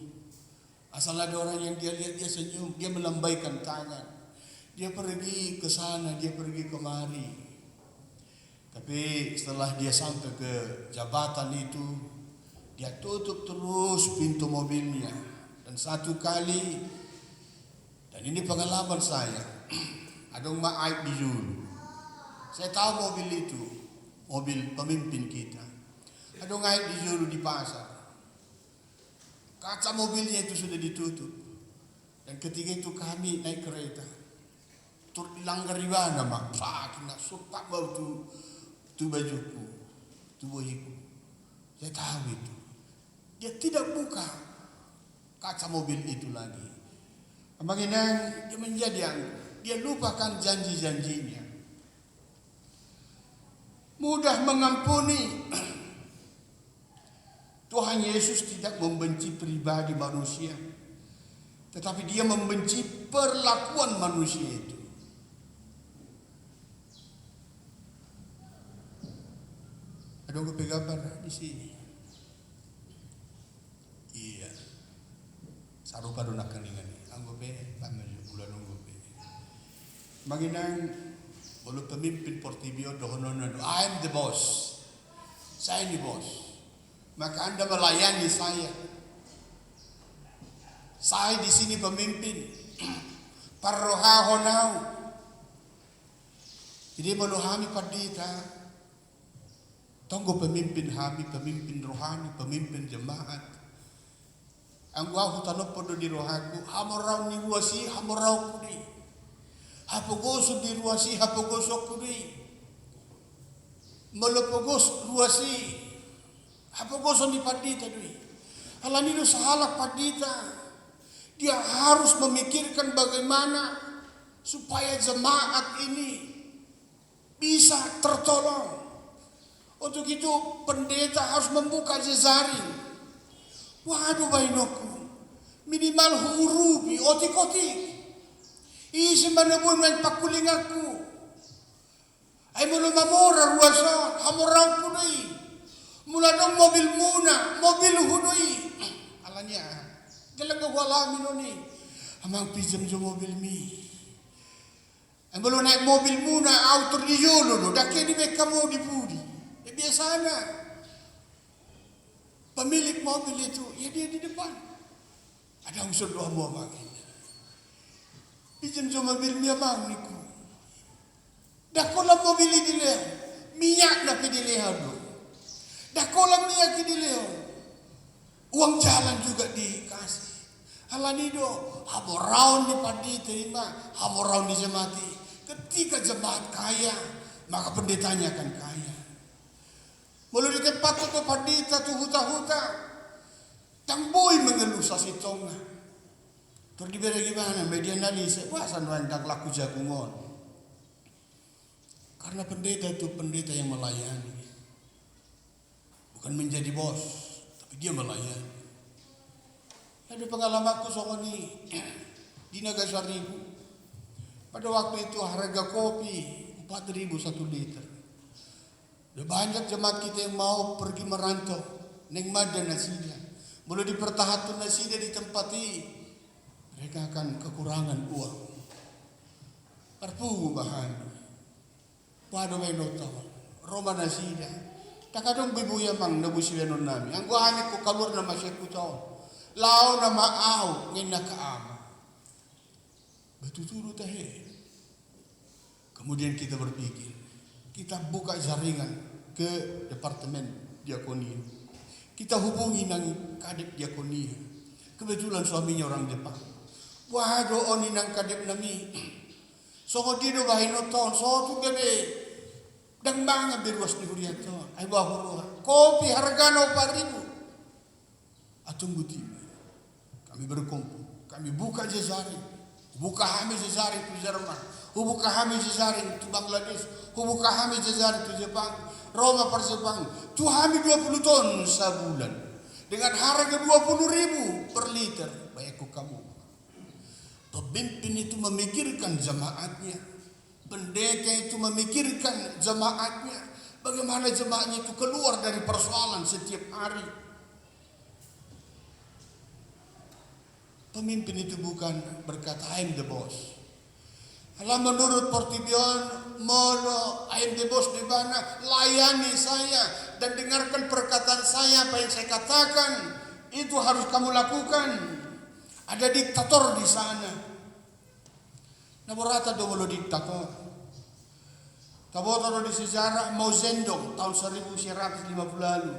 Asal ada orang yang dia lihat dia senyum, dia melambaikan tangan. Dia pergi ke sana, dia pergi kemari. Tapi setelah dia sampai ke jabatan itu, dia tutup terus pintu mobilnya. Dan satu kali, dan ini pengalaman saya, ada ma'aib di Zulu. Saya tahu mobil itu, mobil pemimpin kita. Ada ngaib di Zulu di pasar. Kaca mobilnya itu sudah ditutup. Dan ketika itu kami naik kereta. Terlanggar di mana mak? Sakit nak supak bau tu bajuku, tu bohiku. Saya tahu itu. Dia tidak buka kaca mobil itu lagi. Bagaimana dia menjadi angkuh. Dia lupakan janji-janjinya. Mudah mengampuni. Tuhan Yesus tidak membenci pribadi manusia, tetapi dia membenci perlakuan manusia itu. Ada gambar di sini. Iya. Sarupa dona kaningan. Anggope pamer bulan anggope. Manginang bolu pemimpin Portibio dohonono. I'm the boss. Saya ni bos. Maka Anda melayani saya. Saya di sini pemimpin. Parrohahonau. Jadi meluhami padita. Tunggu pemimpin hami, pemimpin rohani, pemimpin jemaat. Ang gua hutanop podo di rohaku. Hamorau ni ruasi, hamorau kudi. Hapogoso di ruasi, hapogoso kudi. Melopogos ruasi. Hapogoso ni padita dui. Alanido sahalak padita. Dia harus memikirkan bagaimana supaya jemaat ini bisa tertolong. Untuk itu pendeta harus membuka jejaring. Waduh bainoku, minimal hurubi otik-otik. Isi manabun man pakulingaku. Ay mulu mamora ruasan, hamorang punay. Mula dong mobil muna, mobil hunui. Alanya, talaga wala minuni. Amang pijam jo mobil mi. Ay mulu naik mobil muna, auto di yolo, daki di beka mo di pudi. Biasanya pemilik mobil itu, ya dia di depan. Ada unsur doa buah makin. Pijam jo mobil mi amang niku. Dakola mobil di leh, minyak na di leh do. Dakola minyak di leh. Uang jalan juga dikasih. Halanido, hamoraun di padi terima, hamoraun di jemati. Ketika jemaat kaya, maka pendetanya akan kaya. Mulu di tempat itu padita tu huta-huta. Tangboy mengeluh sa sitonga. Terus diberi gimana? Media analisa. Wah sanduan dak laku jagungon. Karena pendeta itu pendeta yang melayani. bukan menjadi bos, tapi dia melayani. Ada pengalamanku soal ini di Nagasaribu. Pada waktu itu harga kopi 4.000 1 liter. Ada banyak jemaat kita yang mau pergi merantau, neng madan nasinya. Boleh dipertahankan nasinya di tempat ini, mereka akan kekurangan uang. Perpu bahan, pada menotol, Roma nasinya. Tak ada bibuya mang nabusilanon nami. Ang guhanit ko kalur na masya ko taon. Lao na maaw ngin nakaama. Betuturo tahe. Kemudian kita berpikir, kita buka jaringan ke departemen diakonia. Kita hubungi nang kadep diakonia. Kebetulan suaminya orang Jepang. Wah doon nang kadep nami. So dino bahino taon so tu bebe. Dang banga berwas di huriat taon. Ay bahuro. Kopi harga no 4.000. Atong buti. Kami berkumpul, kami buka jaring, buka kami jaring itu Jerman, buka kami jaring itu Bangladesh, buka kami jaring itu Jepang, Roma per Jepang, tu kami 20 ton sebulan dengan harga 20.000 per liter. Baikku kamu, pemimpin itu memikirkan jemaatnya, pendeta itu memikirkan jemaatnya, bagaimana jemaatnya itu keluar dari persoalan setiap hari. Pemimpin itu bukan berkata I'm the boss. Kalau menurut Portibion, mono I'm the boss di mana, layani saya dan dengarkan perkataan saya, apa yang saya katakan itu harus kamu lakukan. Ada diktator di sana. Naborata dulu diktator. Taboto di sejarah Mao Zedong tahun 1950 lalu,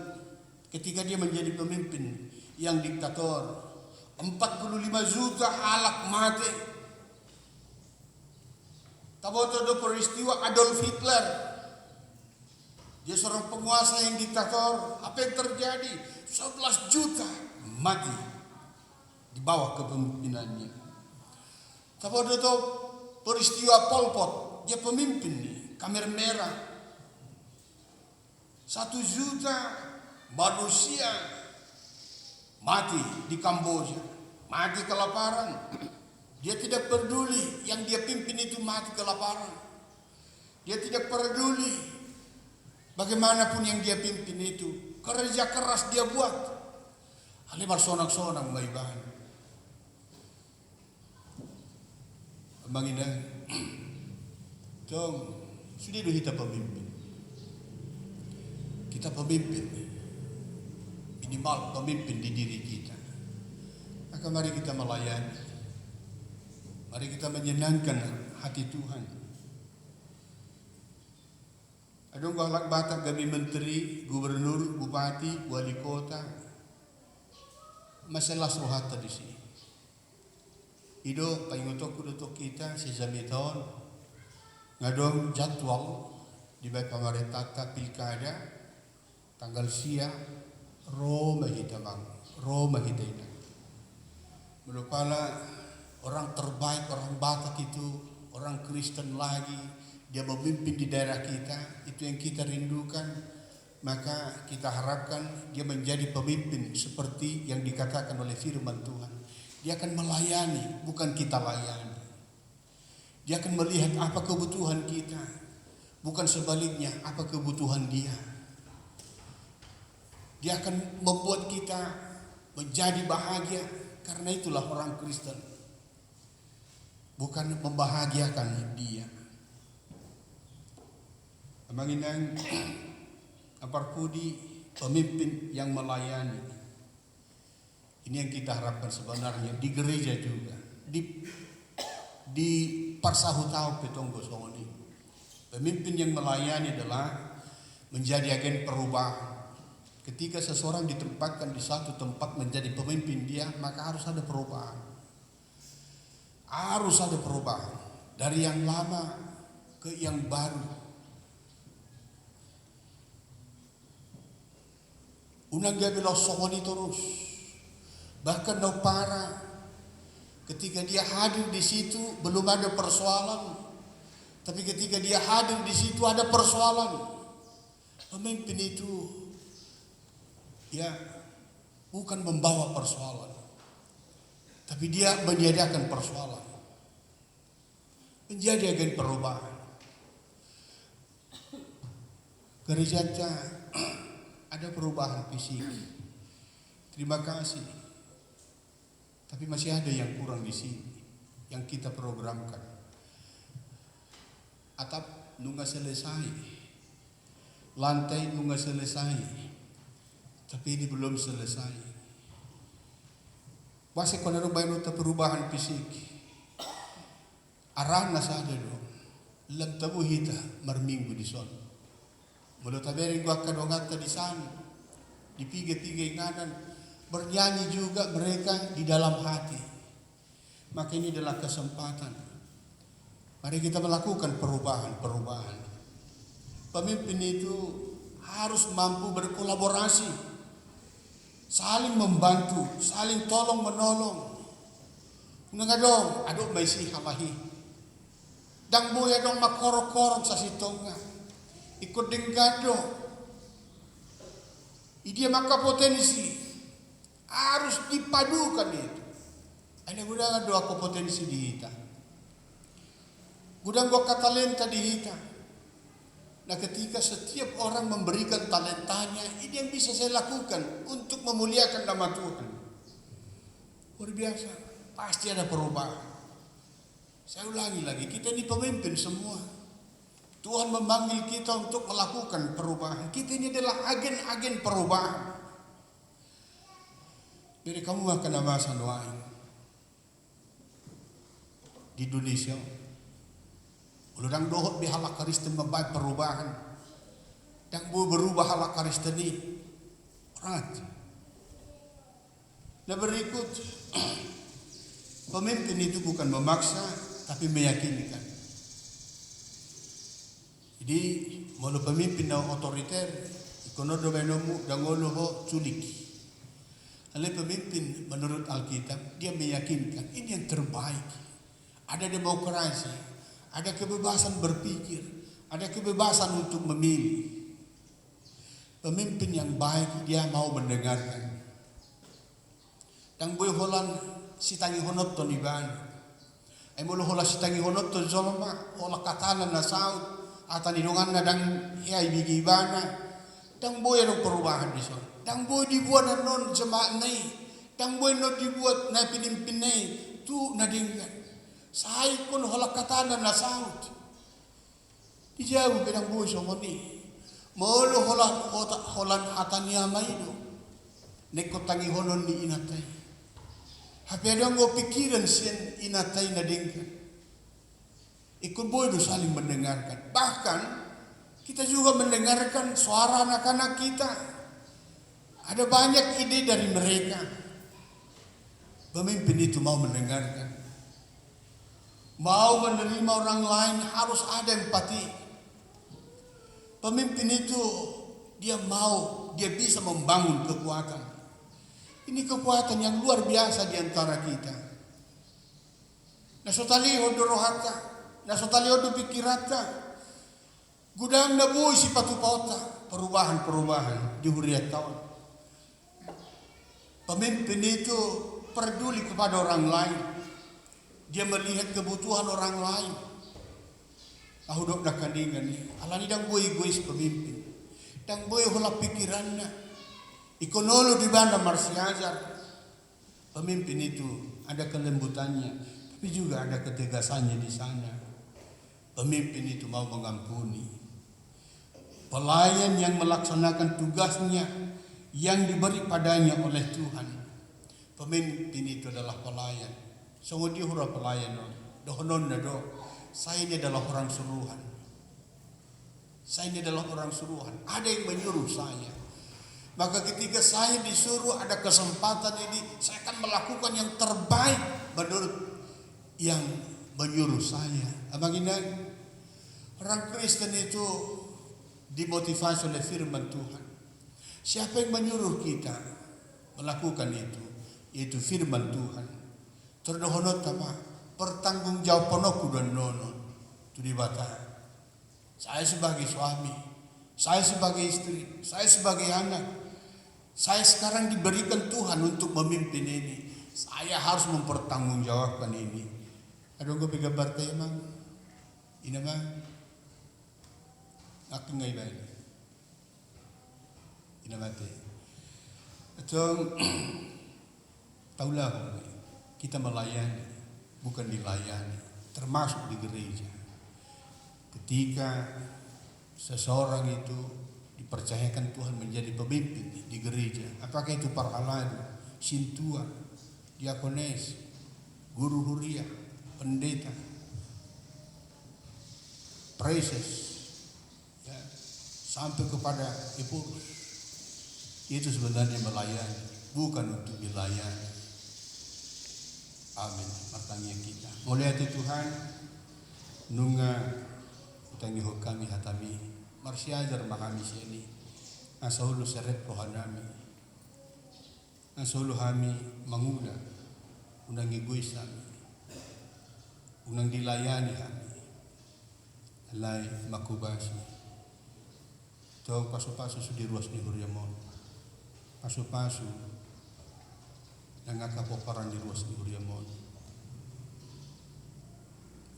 ketika dia menjadi pemimpin yang diktator. 45 juta halak mati. Taboto do peristiwa Adolf Hitler. Dia seorang penguasa yang diktator. Apa yang terjadi? 11 juta mati di bawah kepemimpinannya. Taboto do peristiwa Pol Pot. Dia pemimpin nih, Khmer Merah. 1 juta manusia mati di Kamboja, mati kelaparan. Dia tidak peduli yang dia pimpin itu mati kelaparan. Dia tidak peduli bagaimanapun yang dia pimpin itu. Kerja keras dia buat. Halimar sonang-sonang maibahan. Abang Inang, Tong, sudah kita pemimpin. Kita pemimpin. Minimal pemimpin di diri kita. Maka mari kita melayani. Mari kita menyenangkan hati Tuhan. Adong galak batak kami menteri, gubernur, bupati, wali kota. Masalah sohata di sini. Ido paingotok kudotok kita sesami tahun. Ngadong jadwal di baik pemerintah pilkada tanggal siang. Roma hitamang, Roma hitaina. Melupala orang terbaik, orang Batak itu, orang Kristen lagi, dia memimpin di daerah kita, itu yang kita rindukan. Maka kita harapkan dia menjadi pemimpin seperti yang dikatakan oleh firman Tuhan. Dia akan melayani, bukan kita layani. Dia akan melihat apa kebutuhan kita, bukan sebaliknya apa kebutuhan dia. Dia akan membuat kita menjadi bahagia. Karena itulah orang Kristen. Bukan membahagiakan dia. Abang Inang, aparpudi pemimpin yang melayani. Ini yang kita harapkan sebenarnya di gereja juga. Di parsahutau petonggo songoni. Pemimpin yang melayani adalah menjadi agen perubahan. Ketika seseorang ditempatkan di satu tempat menjadi pemimpin dia, maka harus ada perubahan. Harus ada perubahan. Dari yang lama ke yang baru. Unang gabi lo sokoni terus. Bahkan no para ketika dia hadir di situ belum ada persoalan. Tapi ketika dia hadir di situ ada persoalan. Pemimpin itu dia bukan membawa persoalan, tapi dia menyediakan persoalan, menjadi agen perubahan. Gereja ada perubahan fisik, terima kasih. Tapi masih ada yang kurang di sini, yang kita programkan. Atap nunggu selesai, lantai nunggu selesai, tapi ini belum selesai. Masih kono baru perubahan fisik. Arah nasada dong, lam tabu hita marminggu di son. Mulut taberi gua kadongata di sana, di tiga inganan, bernyanyi juga mereka di dalam hati. Maka ini adalah kesempatan. Mari kita melakukan perubahan. Pemimpin itu harus mampu berkolaborasi, saling membantu, saling tolong menolong. Ngadong, aduk may si hamahi. Dang buya dong makorok-korok sa sitonga. Ikut denggado. Dia maka potensi harus dipadukan itu. Ada gudang doa ko potensi di hita. Gudang gua katalenta di hita. Nah ketika setiap orang memberikan talentanya, ini yang bisa saya lakukan untuk memuliakan nama Tuhan. Luar biasa, pasti ada perubahan. Saya ulangi lagi, kita ini pemimpin semua. Tuhan memanggil kita untuk melakukan perubahan. Kita ini adalah agen-agen perubahan. Jadi kamu akan amasa doain di Indonesia. Ulang dohot bihala Kristen membaik perubahan. Dan berubah hala Kristen ini. Rat. Nah berikut, pemimpin itu bukan memaksa, tapi meyakinkan. Jadi, mau pemimpin na otoriter, ikono do menomu dangolo ho culik. Oleh pemimpin menurut Alkitab, dia meyakinkan ini yang terbaik. Ada demokrasi, ada kebebasan berpikir, ada kebebasan untuk memilih. Pemimpin yang baik dia mau mendengarkan. Dan boy holan sitangi honot to niban. Ay mulu hola sitangi honot to zolma, hola katana na saud. Atan idungan na dang iyay bigibana dang boy ano perubahan di son dang boy dibuat na non jemaat nai dang boy no dibuat na pinimpin nai tu nadinggan sahay kun hola katana na saut dijauh pedang boy so ngoni molo holan hatania maido nekotangi honon ni inatay hape dang go pikiran sien inatay nadinggan. Ikut boy saling mendengarkan. Bahkan kita juga mendengarkan suara anak-anak kita. Ada banyak ide dari mereka. Pemimpin itu mau mendengarkan. Mau menerima orang lain harus ada empati. Pemimpin itu dia bisa membangun kekuatan. Ini kekuatan yang luar biasa di antara kita. Nasotali hodorohata. Nasotali odo pikirata. Gudang na buhay si patupauta. Perubahan di huriat tahun. Pemimpin itu peduli kepada orang lain. Dia melihat kebutuhan orang lain. Ahudok na kaningan ni. Alani dang buhay egois pemimpin. Dang buhay hula pikiran na. Ikonolo di banda marsiajar. Pemimpin itu ada kelembutannya, tapi juga ada ketegasannya di sana. Pemimpin itu mau mengampuni. Pelayan yang melaksanakan tugasnya yang diberi padanya oleh Tuhan. Pemimpin itu adalah pelayan. Sungguh dia hura pelayan. Dohonon na do. Saya ini adalah orang suruhan. Saya ini adalah orang suruhan. Ada yang menyuruh saya. Maka ketika saya disuruh ada kesempatan ini, saya akan melakukan yang terbaik menurut yang menyuruh saya. Abang ini, orang Kristen itu dimotivasi oleh firman Tuhan. Siapa yang menyuruh kita melakukan itu? Yaitu firman Tuhan. Terdohonot apa? Pertanggung jawab ponoku dan nonon. Itu dibata. Saya sebagai suami, saya sebagai istri, saya sebagai anak. Saya sekarang diberikan Tuhan untuk memimpin ini. Saya harus mempertanggungjawabkan ini. Ada gue pegang partai emang. Ini mah. Aku nggak ibadah. Ini mati. Atau taulah kita melayani, bukan dilayani. Termasuk di gereja. Ketika seseorang itu dipercayakan Tuhan menjadi pemimpin di gereja, apakah itu parhaladu, sintua, diakones, guru huria, pendeta, preses, ya, sampai kepada epurus, itu sebenarnya melayani, bukan untuk dilayani. Amin. Martanya kita. Mulai hati Tuhan, nunga utangi kami hatami, marsiajar mahami sini, asahulu seret rohanami, asahulu kami mangula, unang iguis kami, unang dilayani kami, alay makubasi. Tawag paso-paso di ruas ni Huriamon, paso-paso nangakapoparan di ruas ni Huriamon.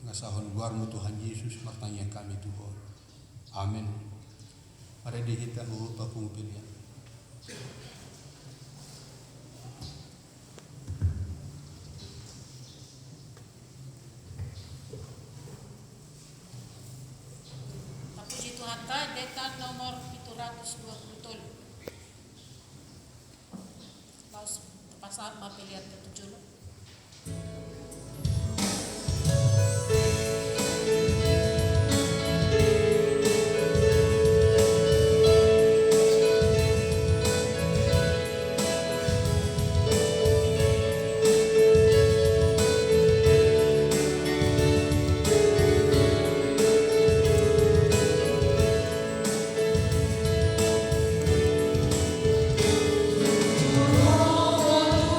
Ngasahon guarmu Tuhan Yesus, martanya kami Tuhan. Amin. Mari dihita papung pilihan. Puji Tuhan ka, deta nomor 720. Laos pasal mapilihan ke-7.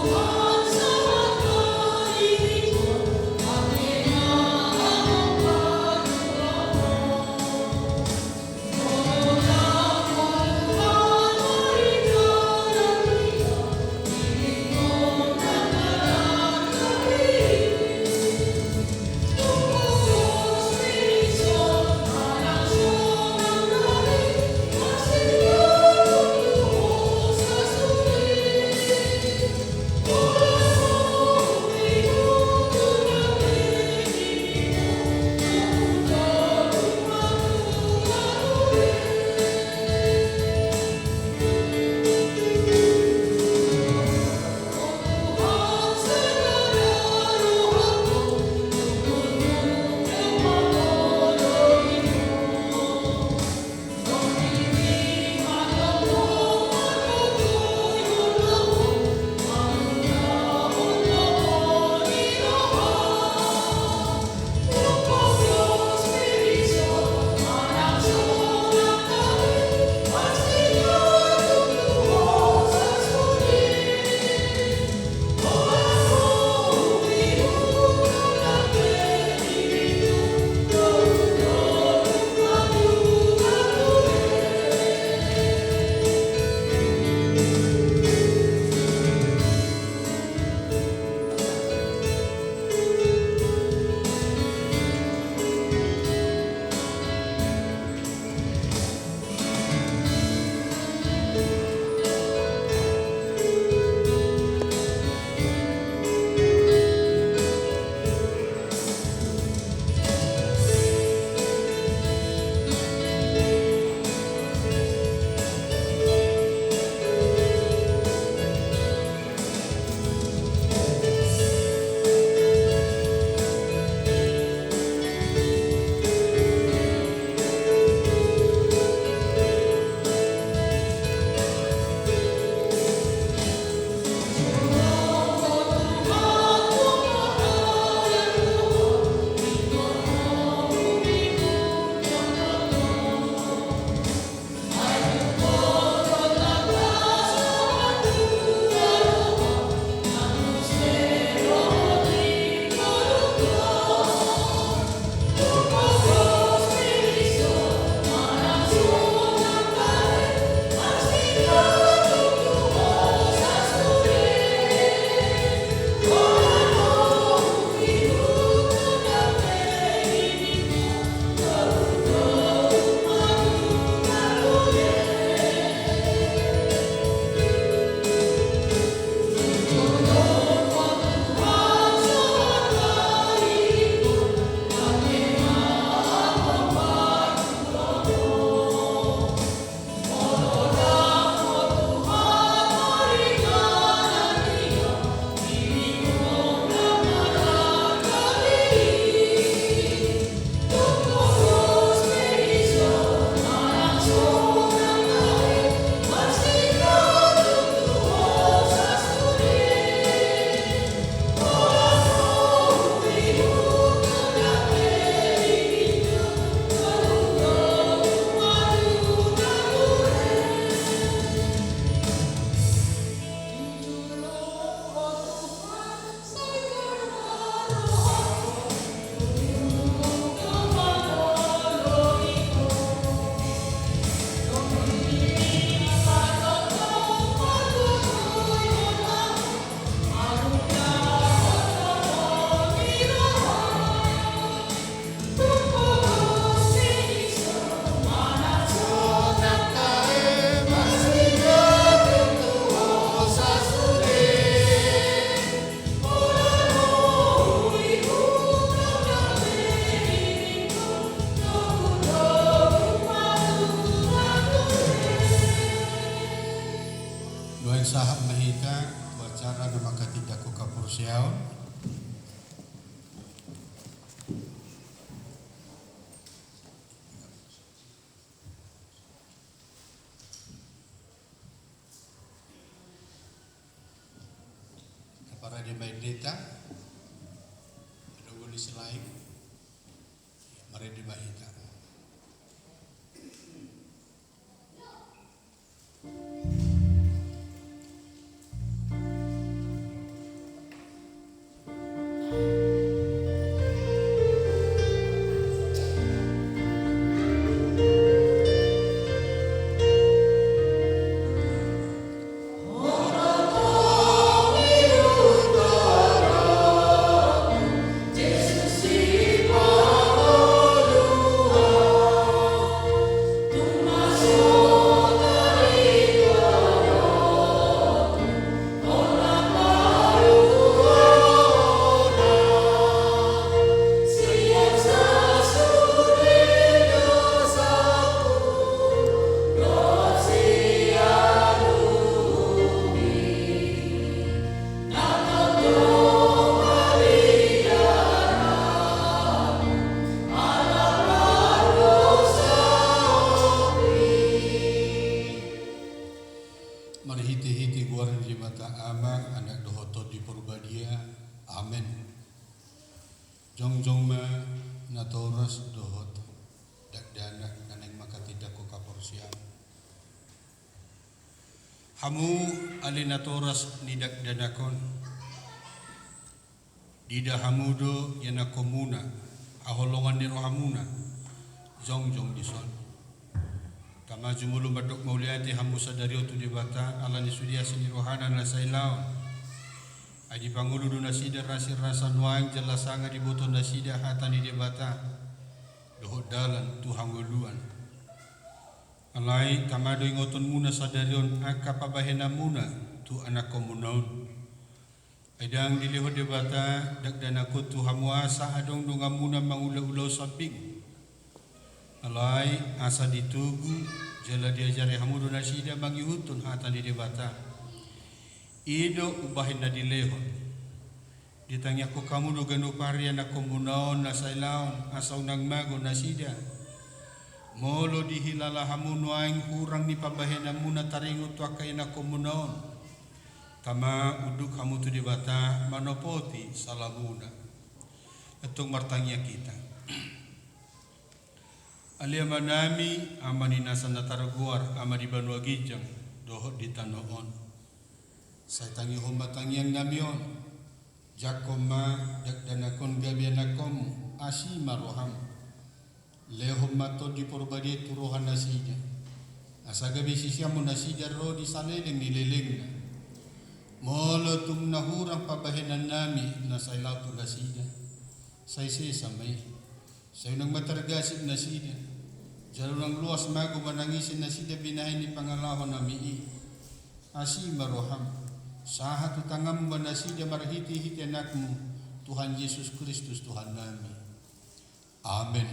Tuhan, ada maideta ada di selain mari di mahita. Marhiti-hiti guaran di mata amang anak dohoto di purbadia. Amen. Jong ma natoras dohot dakdanak naneng makatidak ko kaporsian. Hamu ali natoras ni dakdanakon. Dida hamudo yanakomuna aholongan ni rohamuna. Jong dison. Kama jumulu madok mauliati hamu sadario tu dibata ala ni sudia sini rohana na sailaw. Adi pangulu du nasida rasir rasa nuang jelasanga di boto nasida hata ni dibata. Dohot dalan tu hanguluan. Alai kama do ingoton muna sadarion aka pabahena muna tu anak komunaun. Aidang dilihot dibata dakdanakut tu hamu asa adong dongamuna mangula-ulau samping. Alai asa ditugu jala diajari hamudu nasida bagi hutun hata di debata ido ubahin na dilehon ditanya ko kamu do ganu parian na komunaon na sailaon asaw nang mago nasida molo dihilala hamuno aing hurang ni pabahin na muna taringot wakay na komunaon kama uduk hamu tu debata manopoti salamuna itong martangya kita. Alia manami amani nasa nataraguar amani banua gijang dohot di tanoon. Saya tangi humatang yang namion jakoma dakdanakon gabianakom asi maroham lehom mato di porbadi turuhan nasida asa gabi sisiamu nasida ro di saleleng nileleng na molo tum nahurang pabahenan nami nasailaw tu nasida say samay sayo nang matargasig nasida jalo nang luas mago manangisin nasida binahin ni pangalahon nami asi maroham sahat utangam banasida marhiti-hiti anakmu Tuhan Yesus Kristus Tuhan nami. Amen.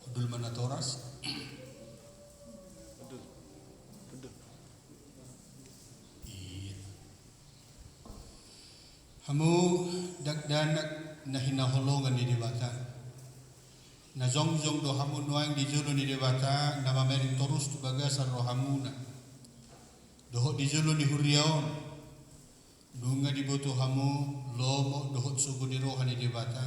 Udul manatoras. Iya. Hamu dakdanak na hinaholongan ni dibata. Na zongjong do hamu nuang di julu ni debata na mamerin torus tu bagasan rohamuna dohot di julu ni huriaon dunga di boto hamu lomo dohot sugu di rohan ni debata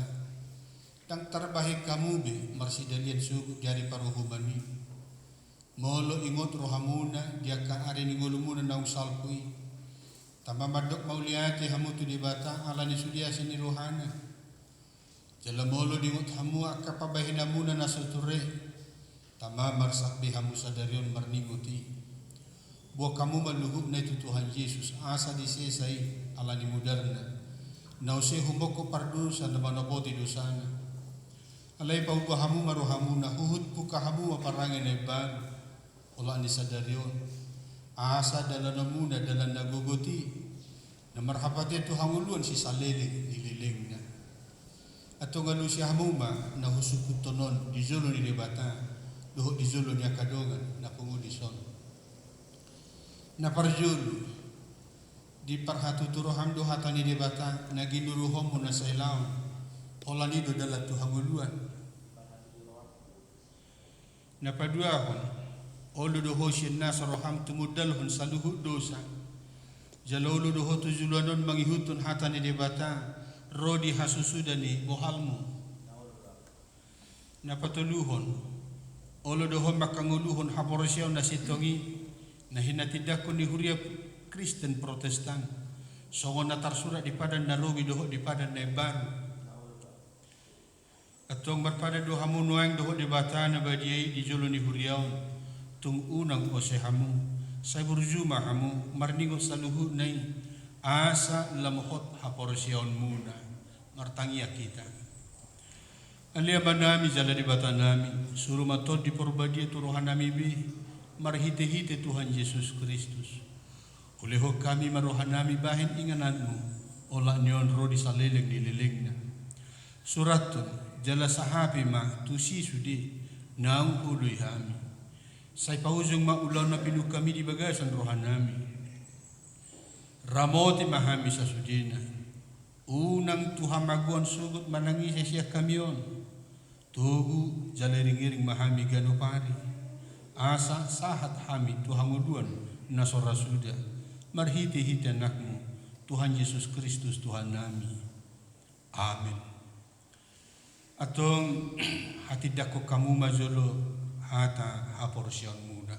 tang tarbahik kamu be marsidalian sugu jari paruhumani molo ingot rohamuna dia ka ari ni ngolumuna naung salpui tamamadok mauliati hamu tu debata ala ni sudia sini rohana jalamolo dingot hamu akka pabahina muna nasuture tama marsakbi hamu sadarion marninguti buah kamu maluhub na itu Tuhan Yesus asa disesai ala ni mudarna nause humoko pardusa na manapoti dosana alay paupa hamu maruhamuna huhut puka hamu aparangan na iban ola ni sadarion asa dalan muna dalan nagugoti na marhapati itu hanguluan si salele nilileng na atau ngalu si hamuma na husukut tonon di zolo ni debata dohot di zolo ni akadongan na pengudison na parjulu di parhatu turoham do hata ni debata na ginuruhom na sailaon olani do dalat tu hanguluan na paduahon olu do hosien na saroham tumudalhon saluhut dosa Jalolo doho tu julanon mangihutun hata ni debata rodi hasusudani bohalmu. Napatuluhon olo doho makanguluhon haporosyaw na sitongi na hinatidakon ni Huria Kristen Protestan. Songon natar surat di padan narowi doho di padan na baru. Atong berpada doha munuang doho di bata na badiay di jolo ni Huriaw tung unang osehamu. Saya berjumah hamu marningot sa luhut nai asa lamuhot haporosyaon muna martangia kita. Alia banami jala di bata nami suruh matod di porbadia turuhan nami bi marhite-hite Tuhan Yesus Kristus. Uleho kami maruhan nami bahin ingananmu olah neon rodi saleleng di lelengna. Suratun jala sahapi ma tusi sudi naung hului hami. Saya paujung maulau na pinuh kami di bagasan rohan nami. Ramoti mahami sa sudina. Unang Tuhan maguan sugut manangis siya kamyon. Tugu jalering-iring mahami ganupari. Asa sahat hami Tuhan nguduan nasora suda. Marhiti-hiti anakmu Tuhan Yesus Kristus Tuhan nami. Amin. Atong hati dako kamu majolo hata haporosyaon muda.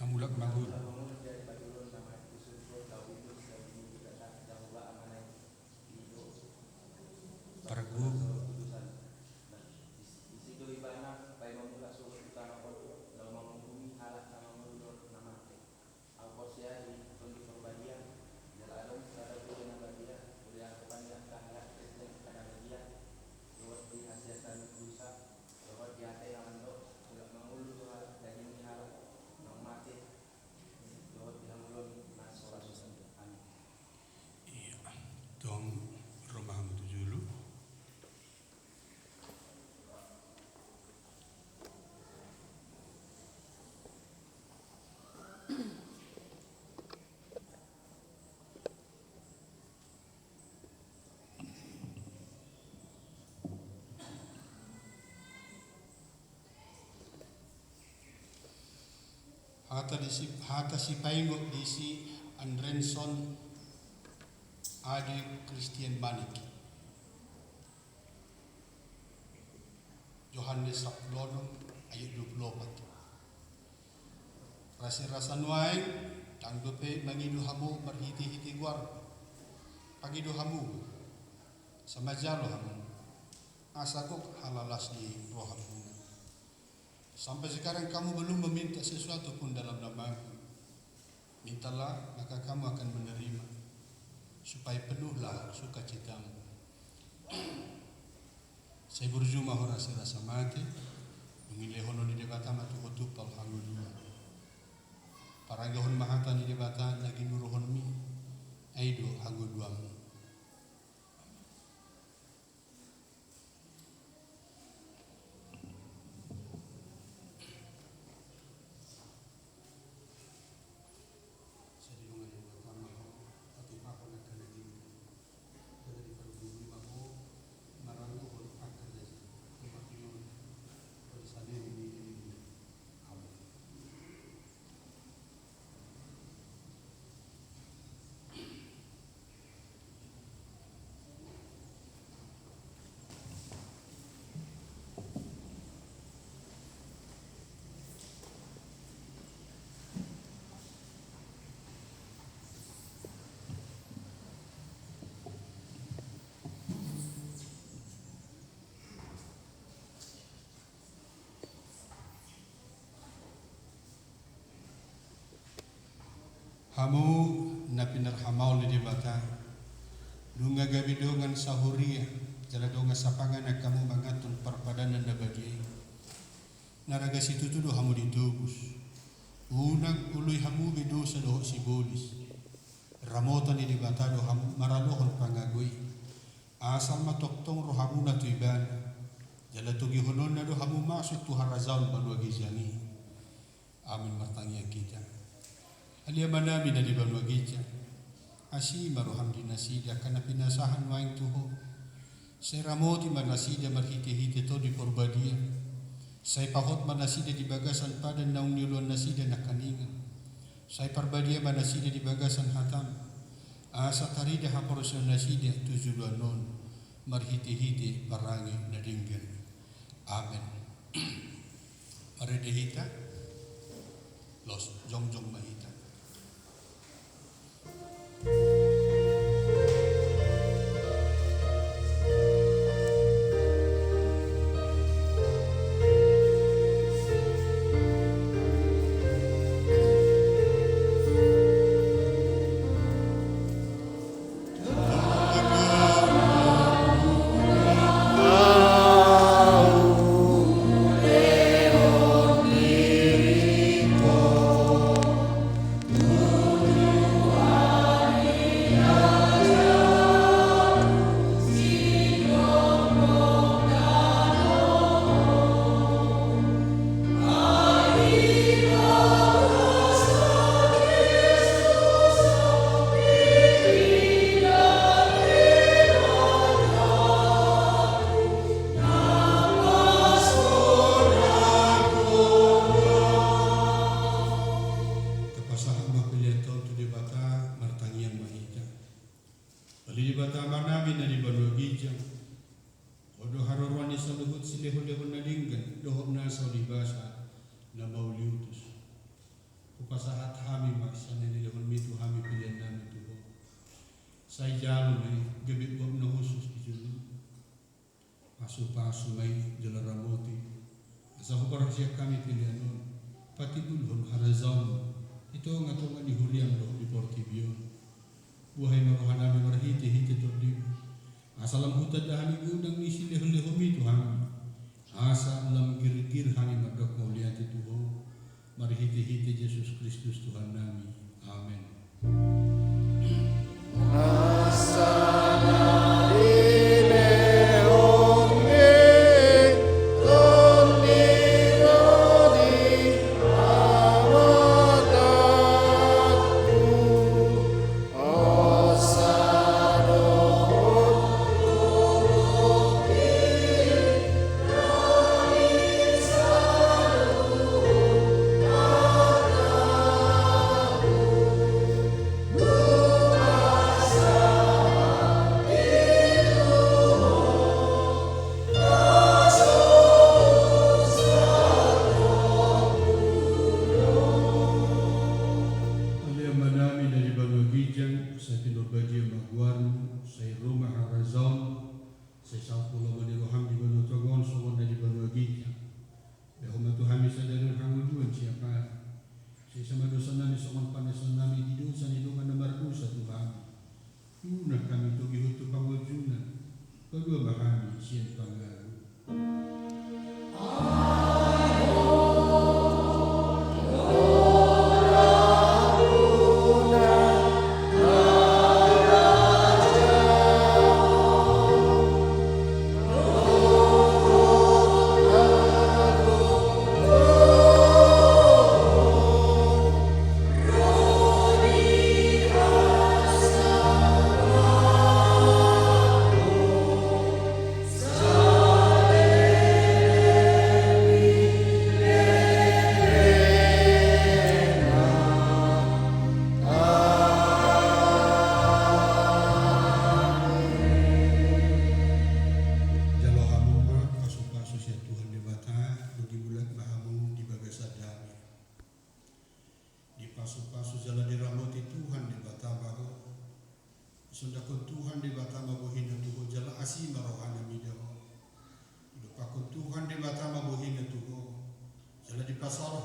Tamulak mahul. Paragu. Hata si paingot di si Andrenson Ade Christian Manik Johannes Saplonong ayat 24. Rasa nuai tangdope mangidu hamu berhiti-hiti guar pagidu hamu sama jalo hamu asakuk halalas di roh hamu. Sampai sekarang kamu belum meminta sesuatu pun dalam namaku. Mintalah maka kamu akan menerima supaya penuhlah sukacitamu. Saya berjumah orang serasa mati mengilih hono di debata matu otupal hangu dua. Para gahun mahatan di debata lagi nuruhon mi aido hangu duamu. Hamu na pinarhamaw li debata dunga gabidongan sahuria jala donga sapangan na kamu mangatun parpadanan na badi naraga situtudo hamu ditubus unang uloy hamu bido sa doho si bolis Ramotan ni dibata do ham maralohon pangagui. Asal matoktong rohamuna tu iban. Jala tugi honon na do hamu masuk tu harazaun banua gizani. Amin martangnya kita. Alia manami dari banua gija. Asi maruham dinasida kana pinasahan waing tuho. Saya ramoti manasida marhite-hite to di porbadia. Saya pahot manasida di bagasan padan naung niluan nasida nakaninga. Saya parbadia manasida di bagasan hatam. Asa tarida haporosyon nasida tujuluan non. Marhite-hite parangi nadinggan. Amen. Maredehita. Los jong-jong mahita. Saya jalan ni gebit buat na khusus di julu. Pasu-pasu may jala ramoti. Sa hubar siya kami pilihan nun. Pati dulhon harazam. Ito ang ato nga nihuriang do di Portibio. Buhay maruhan namin marhiti-hiti to di. Asalam hutad na kami unang nisi leho-leho mito kami. Asa alam gir-gir kami magdok maulian tituho. Marhiti-hiti Jesus Kristus Tuhan namin. Amen. Pasar